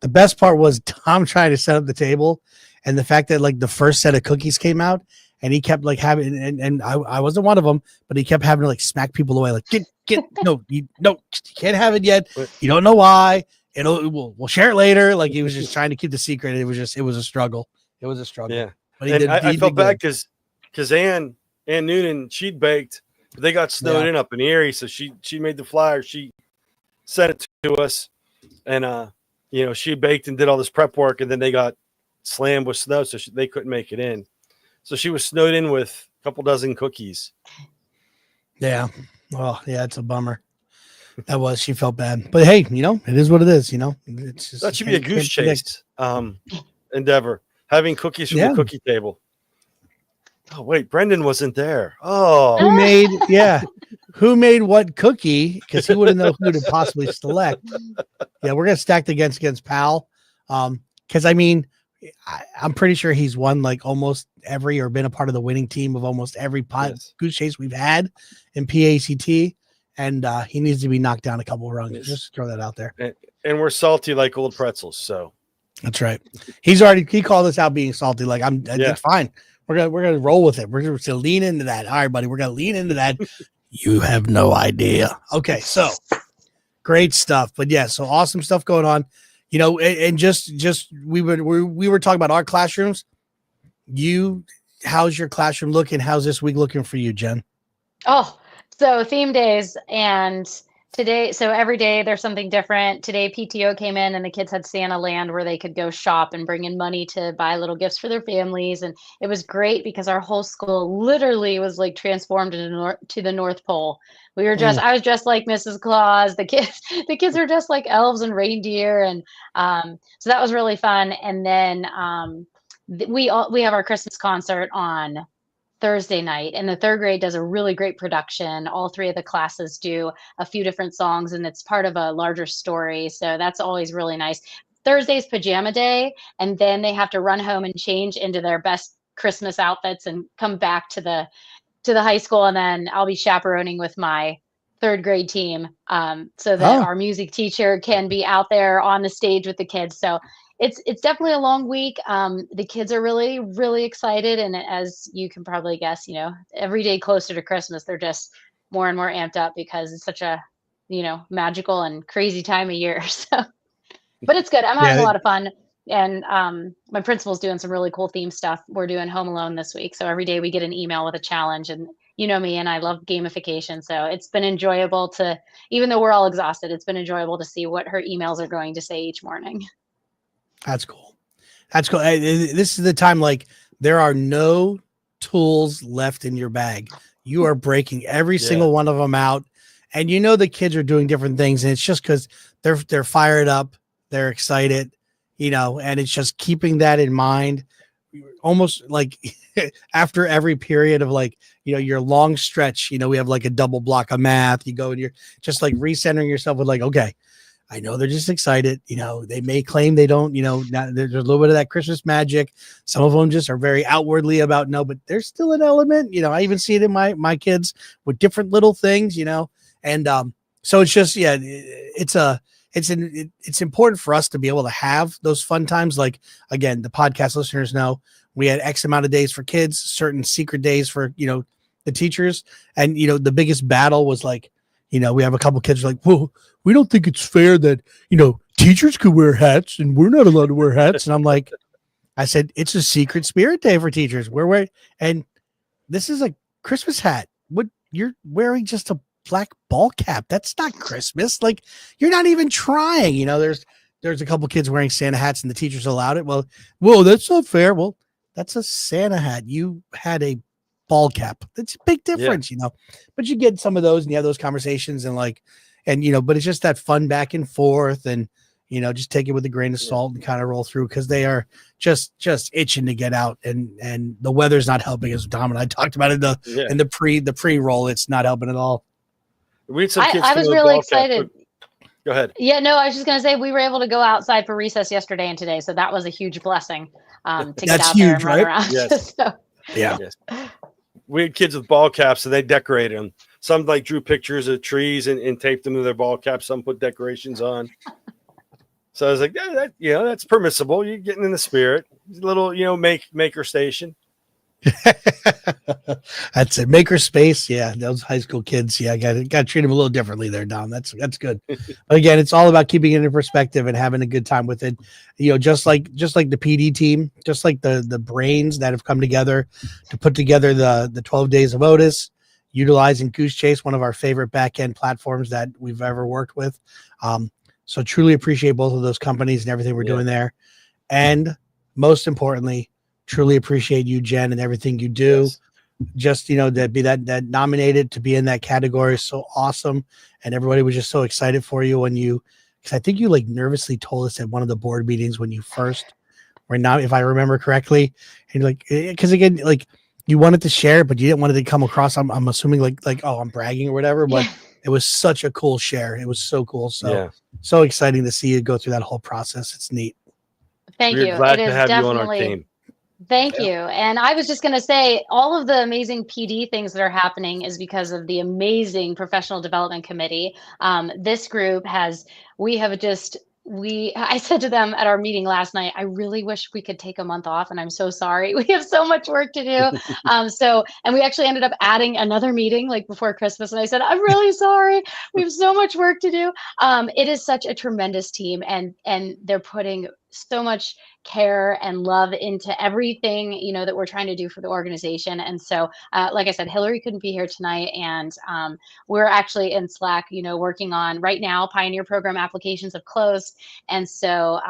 the best part was Tom trying to set up the table and the fact that like the first set of cookies came out and he kept like having, and I wasn't one of them, but he kept having to like smack people away. Like you can't have it yet. You don't know why. We'll share it later. Like he was just trying to keep the secret. It was a struggle. Yeah. But I felt bad because Ann Noonan, she'd baked, but they got snowed in up in Erie. So she made the flyer. She sent it to us and, she baked and did all this prep work, and then they got slammed with snow, so they couldn't make it in. So she was snowed in with a couple dozen cookies. Yeah. Well, yeah, it's a bummer. She felt bad. But hey, it is what it is, It's just, that should be a goose chase endeavor, having cookies from the cookie table. Oh, wait, Brendan wasn't there. Oh. Who made what cookie? Because he wouldn't know who to possibly select. Yeah, we're going to stack against Pal. Because, I mean, I'm pretty sure he's won like almost every or been a part of the winning team of almost every goose chase we've had in PAECT. And he needs to be knocked down a couple of rungs. Yes. Just throw that out there. And we're salty like old pretzels. So that's right. He called us out being salty. Like it's fine. We're gonna roll with it. We're gonna lean into that. All right, buddy. We're gonna lean into that. You have no idea. Okay, so great stuff. But yeah, so awesome stuff going on. And just we were talking about our classrooms. How's your classroom looking? How's this week looking for you, Jen? Oh, so theme days and today, so every day there's something different. Today PTO came in and the kids had Santa Land where they could go shop and bring in money to buy little gifts for their families. And it was great because our whole school literally was like transformed to the North Pole. I was dressed like Mrs. Claus. The kids were just like elves and reindeer. And so that was really fun. And then we have our Christmas concert on Thursday night, and the 3rd grade does a really great production. All 3 of the classes do a few different songs, and it's part of a larger story. So that's always really nice. Thursday's pajama day, and then they have to run home and change into their best Christmas outfits and come back to the high school. And then I'll be chaperoning with my 3rd grade team so that our music teacher can be out there on the stage with the kids. So it's definitely a long week. The kids are really, really excited. And as you can probably guess, every day closer to Christmas, they're just more and more amped up because it's such a, magical and crazy time of year. So, but it's good. I'm having a lot of fun. And my principal's doing some really cool theme stuff. We're doing Home Alone this week. So every day we get an email with a challenge, and you know me, and I love gamification. So it's been enjoyable to, even though we're all exhausted, it's been enjoyable to see what her emails are going to say each morning. That's cool. That's cool. This is the time, like, there are no tools left in your bag. You are breaking every single one of them out. And you know the kids are doing different things, and it's just because they're fired up, they're excited, you know, and it's just keeping that in mind. Almost like after every period of, like, you know, your long stretch, you know, we have like a double block of math. You go and you're just like recentering yourself with, like, okay, I know they're just excited. You know, they may claim they don't, you know, not, there's a little bit of that Christmas magic. Some of them just are very outwardly about no, but there's still an element, you know, I even see it in my kids with different little things, you know. And so it's just, yeah, it's important for us to be able to have those fun times. Like, again, the podcast listeners know we had X amount of days for kids, certain secret days for, you know, the teachers. And, you know, the biggest battle was like, you know, we have a couple kids like, well, we don't think it's fair that, you know, teachers could wear hats and we're not allowed to wear hats. And I'm like, I said, it's a secret spirit day for teachers. We're wearing, and this is a Christmas hat. What, you're wearing just a black ball cap. That's not Christmas. Like, you're not even trying. You know, there's a couple kids wearing Santa hats and the teachers allowed it. Well, whoa, that's not fair. Well, that's a Santa hat. You had a ball cap. That's a big difference, you know. But you get some of those and you have those conversations and, like, and, you know, but it's just that fun back and forth, and, you know, just take it with a grain of salt and kind of roll through, because they are just itching to get out, and the weather's not helping, as Dom and I talked about it in the pre-roll. It's not helping at all. We had some kids. I was really excited. Go ahead. Yeah, no, I was just going to say we were able to go outside for recess yesterday and today, so that was a huge blessing to get out there and run around. Yes. So. Yeah. Yes. We had kids with ball caps, and they decorated them. Some like drew pictures of trees and taped them to their ball caps. Some put decorations on. So I was like, you know, that's permissible. You're getting in the spirit. A little, you know, maker station. That's it. Maker space. Yeah, those high school kids. Yeah, got to treat them a little differently there, Dom. That's good. But again, it's all about keeping it in perspective and having a good time with it. You know, just like the PD team, just like the brains that have come together to put together the 12 days of OTIS, utilizing Goose Chase, one of our favorite back end platforms that we've ever worked with. So truly appreciate both of those companies and everything we're doing there, and most importantly, truly appreciate you, Jen, and everything you do. Yes. Just, you know, that nominated to be in that category is so awesome. And everybody was just so excited for you when because I think you like nervously told us at one of the board meetings when you first were not, if I remember correctly, and like, because again, like, you wanted to share, but you didn't want it to come across. I'm assuming like, oh, I'm bragging or whatever, but it was such a cool share. It was so cool. So exciting to see you go through that whole process. It's neat. Thank you. Glad to have you on our team. Thank you. And I was just going to say, all of the amazing PD things that are happening is because of the amazing professional development committee. This group I said to them at our meeting last night, I really wish we could take a month off, and I'm so sorry. We have so much work to do. And we actually ended up adding another meeting like before Christmas. And I said, I'm really sorry. We have so much work to do. It is such a tremendous team, and they're putting so much care and love into everything, you know, that we're trying to do for the organization. And so, like I said, Hillary couldn't be here tonight, and we're actually in Slack, you know, working on right now. Pioneer program applications have closed, and so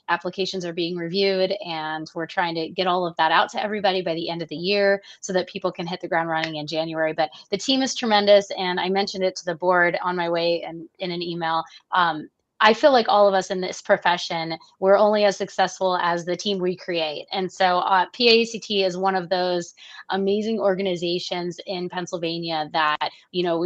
applications are being reviewed, and we're trying to get all of that out to everybody by the end of the year so that people can hit the ground running in January. But the team is tremendous, and I mentioned it to the board on my way and in an email. I feel like all of us in this profession, we're only as successful as the team we create. And so PAECT is one of those amazing organizations in Pennsylvania that, you know,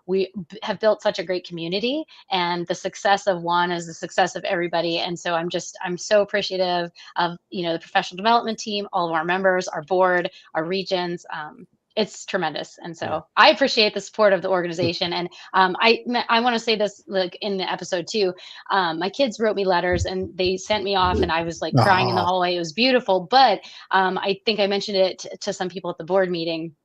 we have built such a great community, and the success of one is the success of everybody. And so I'm so appreciative of, you know, the professional development team, all of our members, our board, our regions. It's tremendous. And so I appreciate the support of the organization. And I want to say this, like in the episode too, my kids wrote me letters and they sent me off, and I was like crying in the hallway. It was beautiful. But I think I mentioned it to some people at the board meeting.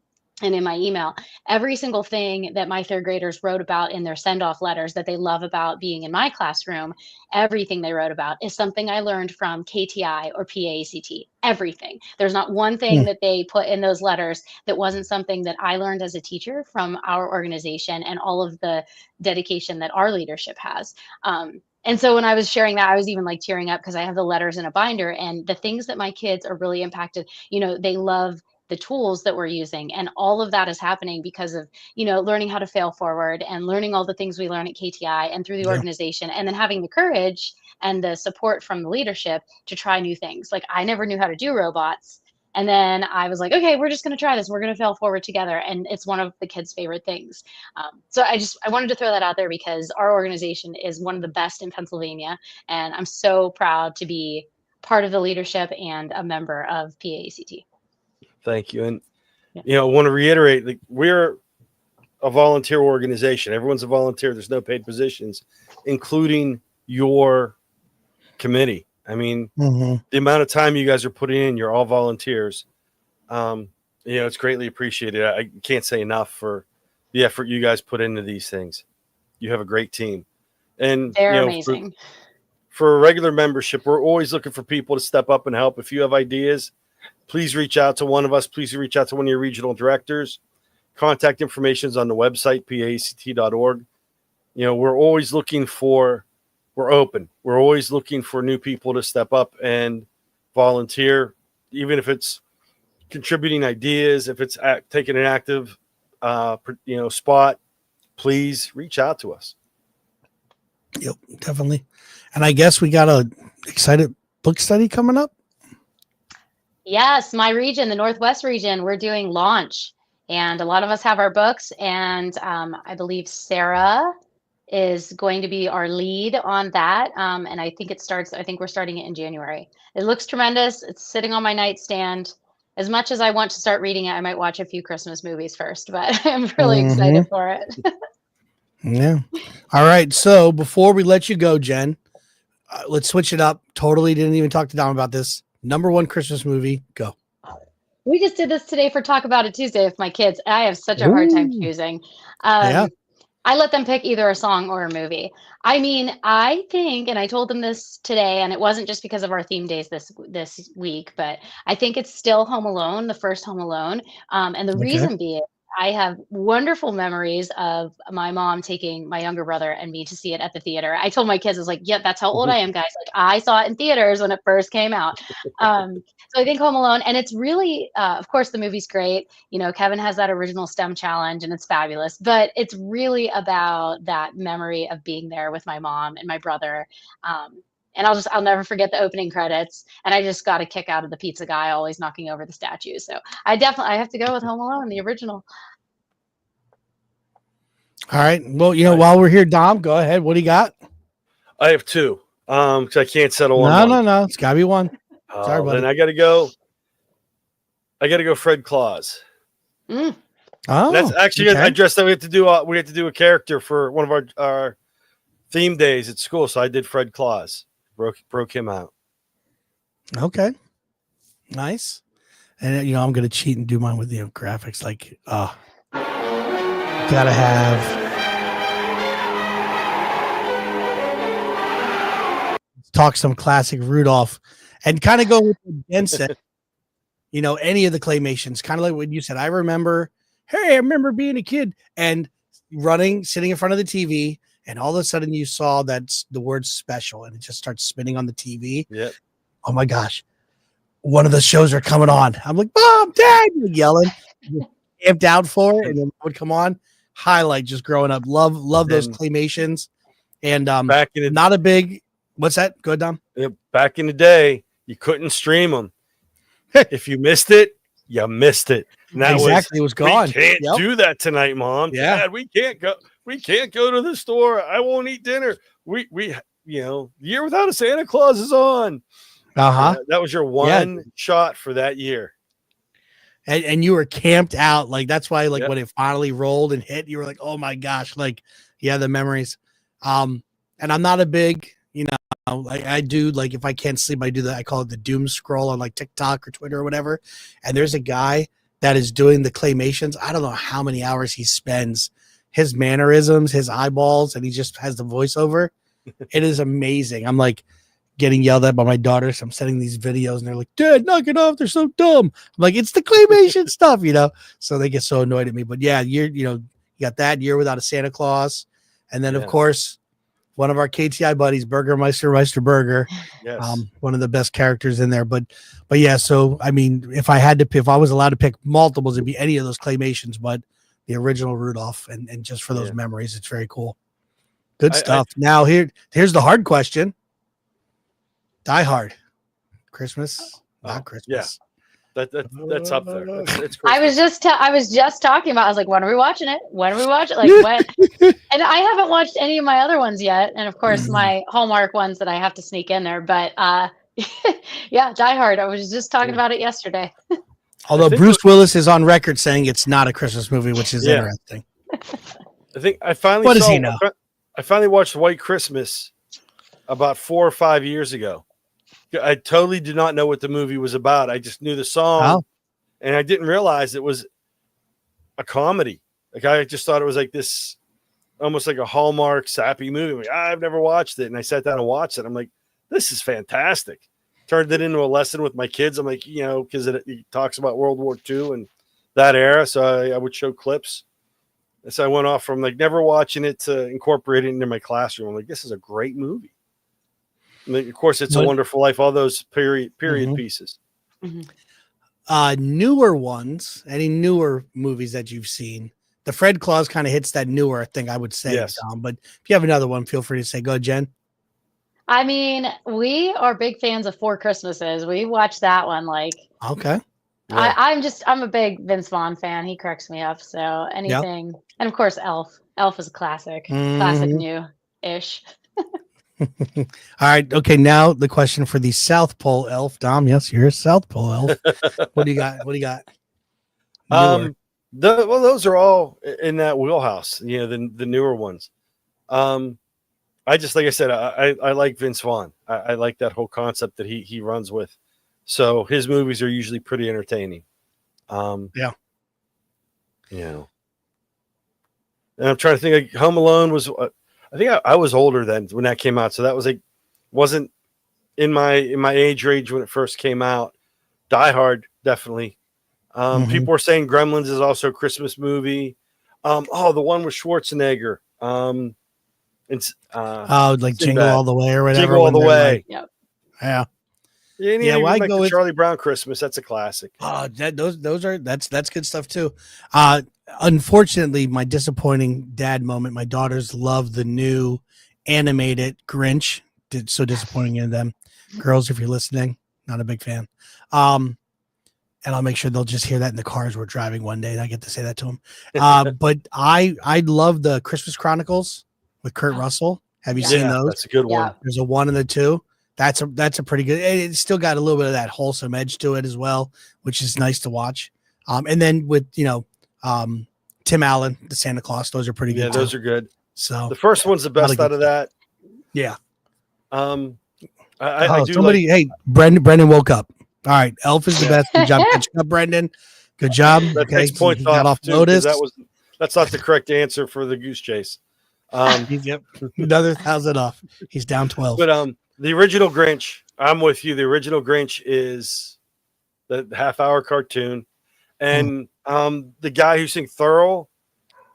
and in my email, every single thing that my third graders wrote about in their send-off letters that they love about being in my classroom, everything they wrote about is something I learned from KTI or PAECT. Everything. There's not one thing Hmm. that they put in those letters that wasn't something that I learned as a teacher from our organization and all of the dedication that our leadership has. And so when I was sharing that, I was even like tearing up because I have the letters in a binder, and the things that my kids are really impacted, they love the tools that we're using, and all of that is happening because of learning how to fail forward and learning all the things we learn at KTI and through the Yeah. organization, and then having the courage and the support from the leadership to try new things. Like, I never knew how to do robots, and then I was like, okay, we're just going to try this, we're going to fail forward together, and it's one of the kids' favorite things. So I wanted to throw that out there because our organization is one of the best in Pennsylvania, and I'm so proud to be part of the leadership and a member of PAECT. Thank you. And, Yeah. I want to reiterate that we're a volunteer organization. Everyone's a volunteer. There's no paid positions, including your committee. I mean, Mhm. the amount of time you guys are putting in, you're all volunteers. It's greatly appreciated. I can't say enough for the effort you guys put into these things. You have a great team. And, They're amazing. For a regular membership, we're always looking for people to step up and help. If you have ideas, please reach out to one of us. Please reach out to one of your regional directors. Contact information is on the website, paect.org. We're always we're open. We're always looking for new people to step up and volunteer, even if it's contributing ideas, if it's taking an active, spot. Please reach out to us. Yep, definitely. And I guess we got a excited book study coming up. Yes, my region, the Northwest region, we're doing launch, and a lot of us have our books, and I believe Sarah is going to be our lead on that. And I think we're starting it in January. It looks tremendous. It's sitting on my nightstand. As much as I want to start reading it, I might watch a few Christmas movies first, but I'm really excited for it. Yeah. All right. So before we let you go, Jen, let's switch it up. Totally didn't even talk to Dom about this. Number one Christmas movie. Go. We just did this today for Talk About It Tuesday with my kids. I have such a hard time Ooh. choosing. Yeah. I let them pick either a song or a movie. I mean, I think, and I told them this today, and it wasn't just because of our theme days this week, but I think it's still Home Alone, the first Home Alone. And the Okay. reason being, I have wonderful memories of my mom taking my younger brother and me to see it at the theater. I told my kids, I was like, "Yeah, that's how old I am, guys. Like, I saw it in theaters when it first came out." So I think Home Alone, and it's really, of course, the movie's great. Kevin has that original STEM challenge and it's fabulous, but it's really about that memory of being there with my mom and my brother. And I'll never forget the opening credits. And I just got a kick out of the pizza guy always knocking over the statue. So I have to go with Home Alone, the original. All right. Well, while we're here, Dom, go ahead. What do you got? I have two. Because I can't settle on one. No. It's gotta be one. Sorry, buddy. Then I gotta go Fred Claus. Mm. Oh, that's actually okay. I dressed up. We had to do a character for one of our theme days at school, so I did Fred Claus. Broke him out. Okay. Nice. And I'm gonna cheat and do mine with graphics. Like, gotta have talk some classic Rudolph, and kind of go with what Jen said. Any of the claymations, kind of like what you said. I remember being a kid and sitting in front of the TV, and all of a sudden you saw that's the word special, and it just starts spinning on the TV. Yeah. Oh my gosh. One of the shows are coming on. I'm like, Mom, Dad, yelling, amped out for it, and then it would come on. Highlight just growing up. Love those claymations. And back in not a big what's that? Go ahead, Dom. Back in the day, you couldn't stream them. If you missed it, you missed it. And that exactly, it was gone. We can't do that tonight, Mom. Yeah. Dad, we can't go to the store. I won't eat dinner. We Year Without a Santa Claus is on. That was your one shot for that year. And you were camped out. Like, that's why, when it finally rolled and hit, you were like, oh my gosh, the memories. And I'm not a big, I do, if I can't sleep, I do I call it the doom scroll on TikTok or Twitter or whatever. And there's a guy that is doing the claymations. I don't know how many hours he spends, his mannerisms, his eyeballs, and he just has the voiceover. It is amazing. I'm like getting yelled at by my daughters. I'm sending these videos and they're like, Dad, knock it off. They're so dumb. I'm like, it's the claymation stuff, you know? So they get so annoyed at me. But yeah, you got that Year Without a Santa Claus. And then, of course, one of our KTI buddies, Meister Burger. Yes. One of the best characters in there. But yeah, so I mean, if I was allowed to pick multiples, it'd be any of those claymations, but the original Rudolph and just for those memories, it's very cool. Good stuff. Now here's the hard question. Die Hard. Christmas? Not Christmas. Yeah. That's up there. It's I was just talking about. I was like, when are we watching it? When are we watching? Like when? And I haven't watched any of my other ones yet, and of course my Hallmark ones that I have to sneak in there. But yeah, Die Hard. I was just talking about it yesterday. Although Bruce Willis is on record saying it's not a Christmas movie, which is interesting. I think I finally. What does he know? I finally watched White Christmas about 4 or 5 years ago. I totally did not know what the movie was about. I just knew the song, and I didn't realize it was a comedy. Like I just thought it was like this, almost like a Hallmark sappy movie. Like, I've never watched it, and I sat down and watched it. I'm like, this is fantastic. Turned it into a lesson with my kids. I'm like, because it talks about World War II and that era, so I would show clips. And so I went off from like never watching it to incorporate it into my classroom. I'm like, this is a great movie. And of course, It's a Wonderful Life, all those period pieces. Newer ones, any newer movies that you've seen? The Fred Claus kind of hits that newer thing, I would say, yes. Tom. But if you have another one, feel free to say. Go ahead, Jen. I mean, we are big fans of Four Christmases. We watch that one okay. Yeah. I'm a big Vince Vaughn fan. He cracks me up. So anything, and of course, Elf. Elf is a classic, classic new-ish. All right. Okay. Now the question for the South Pole elf, Dom. Yes, you're a South Pole elf. What do you got? Those are all in that wheelhouse. The newer ones. I just, like I said, I like Vince Vaughn. I like that whole concept that he runs with. So his movies are usually pretty entertaining. Yeah. And I'm trying to think. Like Home Alone was. I think I was older then when that came out, so that was wasn't in my age range when it first came out. Die Hard, definitely. People were saying Gremlins is also a Christmas movie. The one with Schwarzenegger. Like Jingle All the Way or whatever. Jingle All the Way. Yep. Yeah. Well, I go with Charlie Brown Christmas. That's a classic. That's good stuff too. Unfortunately, my disappointing dad moment. My daughters love the new animated Grinch. So disappointing in them. Girls, if you're listening, not a big fan. And I'll make sure they'll just hear that in the cars we're driving one day. And I get to say that to them. But I love the Christmas Chronicles with Kurt Russell. Have you seen those? That's a good one. Yeah. There's a 1 and a 2. That's a pretty good. It's still got a little bit of that wholesome edge to it as well, which is nice to watch. And then with Tim Allen, the Santa Claus, those are pretty good. Yeah, those are good. So the first one's the best out of that. Yeah. Hey, Brendan woke up. All right, Elf is the best. Good job catching up, Brendan. Good job. That takes points off notice. That's not the correct answer for the goose chase. Yep, another 1,000 off. He's down 12. But the original Grinch, I'm with you. The original Grinch is the half-hour cartoon, and the guy who sang Thurl,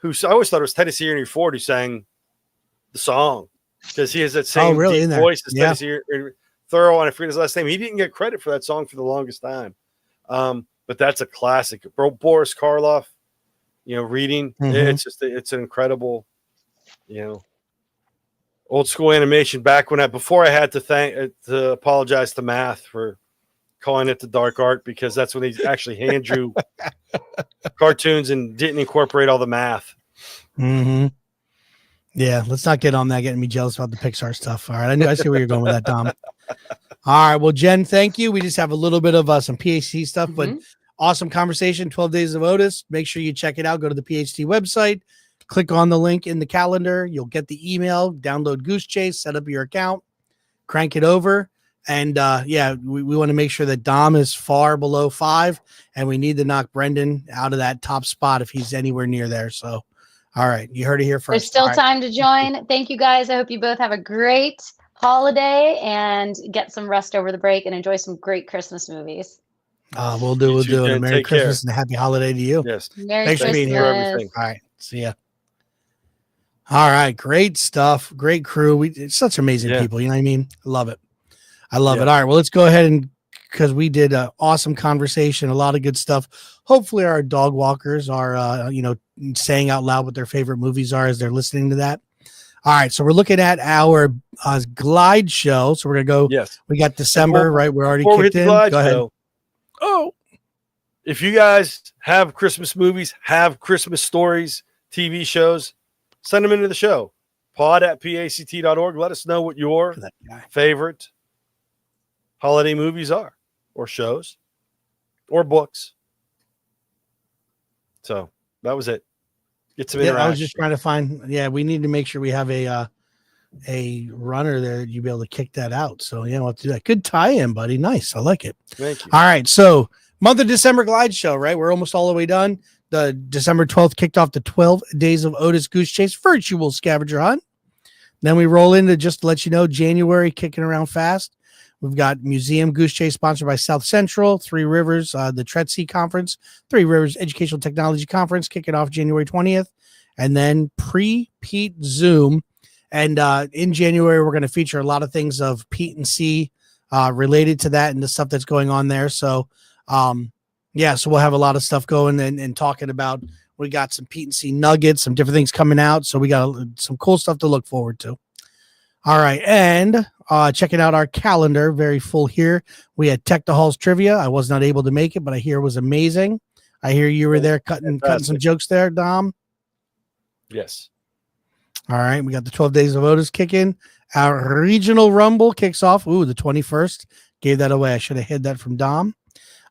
I always thought it was Tennessee Ernie Ford who sang the song because he has that same deep voice as Tennessee Thurl, and I forget his last name. He didn't get credit for that song for the longest time, but that's a classic. Boris Karloff, reading. It's an incredible, old school animation. Back when before I had to apologize to Math for calling it the dark art, because that's when they actually hand drew cartoons and didn't incorporate all the math. Yeah, let's not get on that, getting me jealous about the Pixar stuff. All right, I see where you're going with that, Dom. All right, well, Jen, thank you. We just have a little bit of some PHT stuff, but awesome conversation. 12 Days of Otis. Make sure you check it out. Go to the PHT website. Click on the link in the calendar. You'll get the email. Download Goose Chase. Set up your account. Crank it over. And we want to make sure that Dom is far below 5, and we need to knock Brendan out of that top spot if he's anywhere near there. So, all right, you heard it here first. There's still All right. time to join. Thank you guys. I hope you both have a great holiday and get some rest over the break and enjoy some great Christmas movies. We'll do. And a Merry Take Christmas care. and a Happy Holiday to you. Yes. Merry Thanks for being here. Christmas. All right. See ya. All right. Great stuff. Great crew. It's such amazing people. You know what I mean? I love it. I love it. All right. Well, let's go ahead and, because we did an awesome conversation, a lot of good stuff. Hopefully our dog walkers are, saying out loud what their favorite movies are as they're listening to that. All right. So we're looking at our glide show. So we're going to go. Yes. We got December, right? We're already Before kicked in. Glide Go ahead. show, if you guys have Christmas movies, have Christmas stories, TV shows, send them into the show. pod@pact.org. Let us know what your favorite holiday movies are, or shows, or books. So that was it. Get some interaction. I was just trying to find. Yeah, we need to make sure we have a runner there. You'll be able to kick that out. So we'll have to do that. Good tie-in, buddy. Nice. I like it. Thank you. All right. So month of December glide show, right? We're almost all the way done. The December 12th kicked off the 12 days of Otis Goose Chase virtual scavenger hunt. Then we roll into, just to let you know, January kicking around fast. We've got Museum Goose Chase sponsored by South Central, Three Rivers, the Tretsy Conference, Three Rivers Educational Technology Conference kicking off January 20th, and then pre-Pete Zoom. And in January, we're going to feature a lot of things of Pete and C related to that and the stuff that's going on there. So, so we'll have a lot of stuff going and talking about. We got some Pete and C nuggets, some different things coming out. So we got some cool stuff to look forward to. All right. And checking out our calendar, very full here. We had Tech the Halls trivia. I was not able to make it, but I hear it was amazing. I hear you were there cutting some jokes there, Dom. Yes. All right. We got the 12 Days of Otis kicking. Our regional rumble kicks off. Ooh, the 21st. Gave that away. I should have hid that from Dom.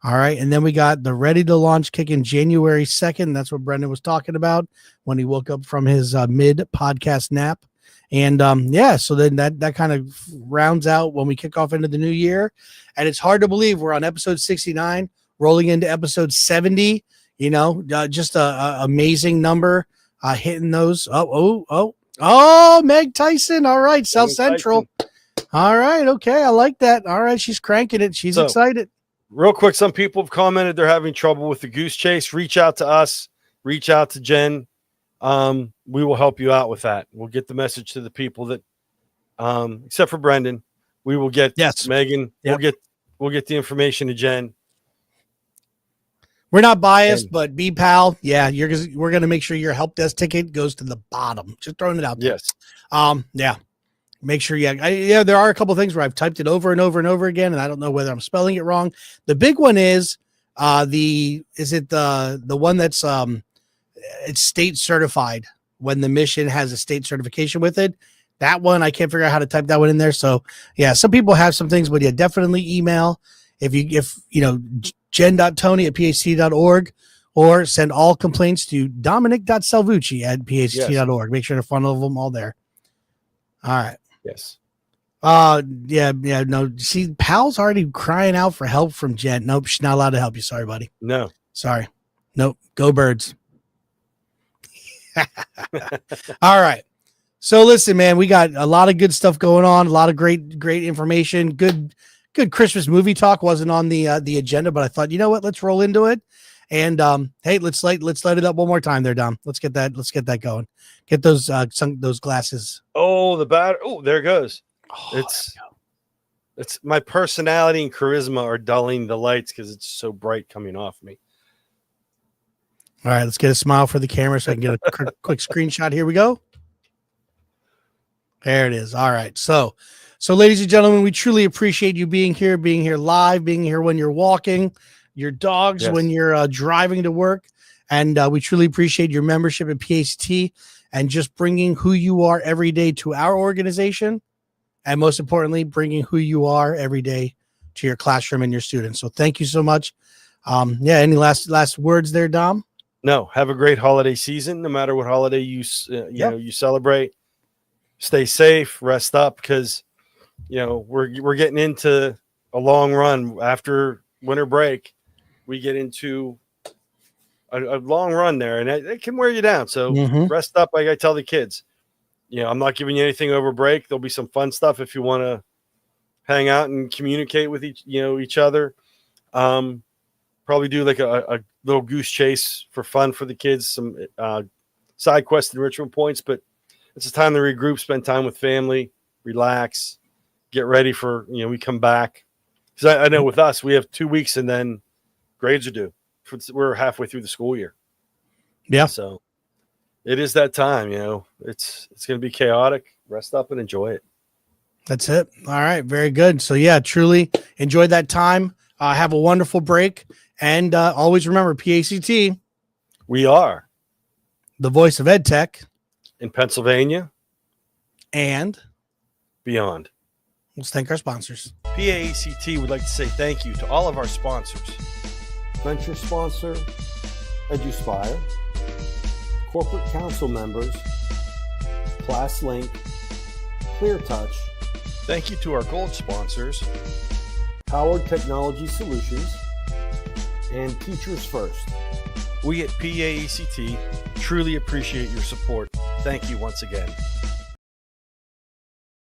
All right. And then we got the Ready to Launch kicking January 2nd. That's what Brendan was talking about when he woke up from his mid-podcast nap. And so then that kind of rounds out when we kick off into the new year. And it's hard to believe we're on episode 69, rolling into episode 70. Just a amazing number, hitting those. Oh, Meg Tyson. All right, South Central. All right, okay, I like that. All right, she's cranking it. She's excited. Real quick, some people have commented they're having trouble with the Goose Chase. Reach out to us. Reach out to Jen. We will help you out with that. We'll get the message to the people that, except for Brendan, we will get Megan. Yep. We'll get the information to Jen. We're not biased, but be pal. Yeah, we're gonna make sure your help desk ticket goes to the bottom. Just throwing it out there. Yes. Make sure. There are a couple of things where I've typed it over and over and over again, and I don't know whether I'm spelling it wrong. The big one is the one that's it's state certified when the mission has a state certification with it. That one, I can't figure out how to type that one in there. So some people have some things, but definitely email if jen.tony@pact.org or send all complaints to dominic.salvucci@pact.org. Make sure to funnel them all there. All right. Yes. No, see, Pal's already crying out for help from Jen. Nope. She's not allowed to help you. Sorry, buddy. No. Sorry. Nope. Go Birds. All right. So listen, man, we got a lot of good stuff going on. A lot of great information. Good Christmas movie talk wasn't on the agenda, but I thought, you know what? Let's roll into it. And hey, let's light it up one more time there, Dom. Let's get that going. Get those glasses. Oh, the batter. Oh, there it goes. It's my personality and charisma are dulling the lights because it's so bright coming off me. All right, let's get a smile for the camera so I can get a quick screenshot. Here we go. There it is. All right. So ladies and gentlemen, we truly appreciate you being here live, being here when you're walking your dogs, when you're driving to work. And we truly appreciate your membership at PACT and just bringing who you are every day to our organization. And most importantly, bringing who you are every day to your classroom and your students. So thank you so much. Any last words there, Dom? No, have a great holiday season. No matter what holiday you celebrate, stay safe, rest up, because we're getting into a long run after winter break. We get into a long run there, and it can wear you down. So rest up. Like I tell the kids, I'm not giving you anything over break. There'll be some fun stuff if you want to hang out and communicate with each other. Probably do like a little goose chase for fun for the kids, some side quest enrichment points, but it's a time to regroup, spend time with family, relax, get ready for, we come back. Because I know with us, we have 2 weeks and then grades are due. We're halfway through the school year. Yeah. So it is that time, it's going to be chaotic. Rest up and enjoy it. That's it. All right. Very good. So yeah, truly enjoy that time. Have a wonderful break. And always remember, PACT. We are the voice of EdTech in Pennsylvania and beyond. Let's thank our sponsors. PAECT would like to say thank you to all of our sponsors. Venture sponsor, EduSpire, corporate council members, ClassLink, ClearTouch. Thank you to our gold sponsors, Howard Technology Solutions, and Teachers First. We at PAECT truly appreciate your support. Thank you once again.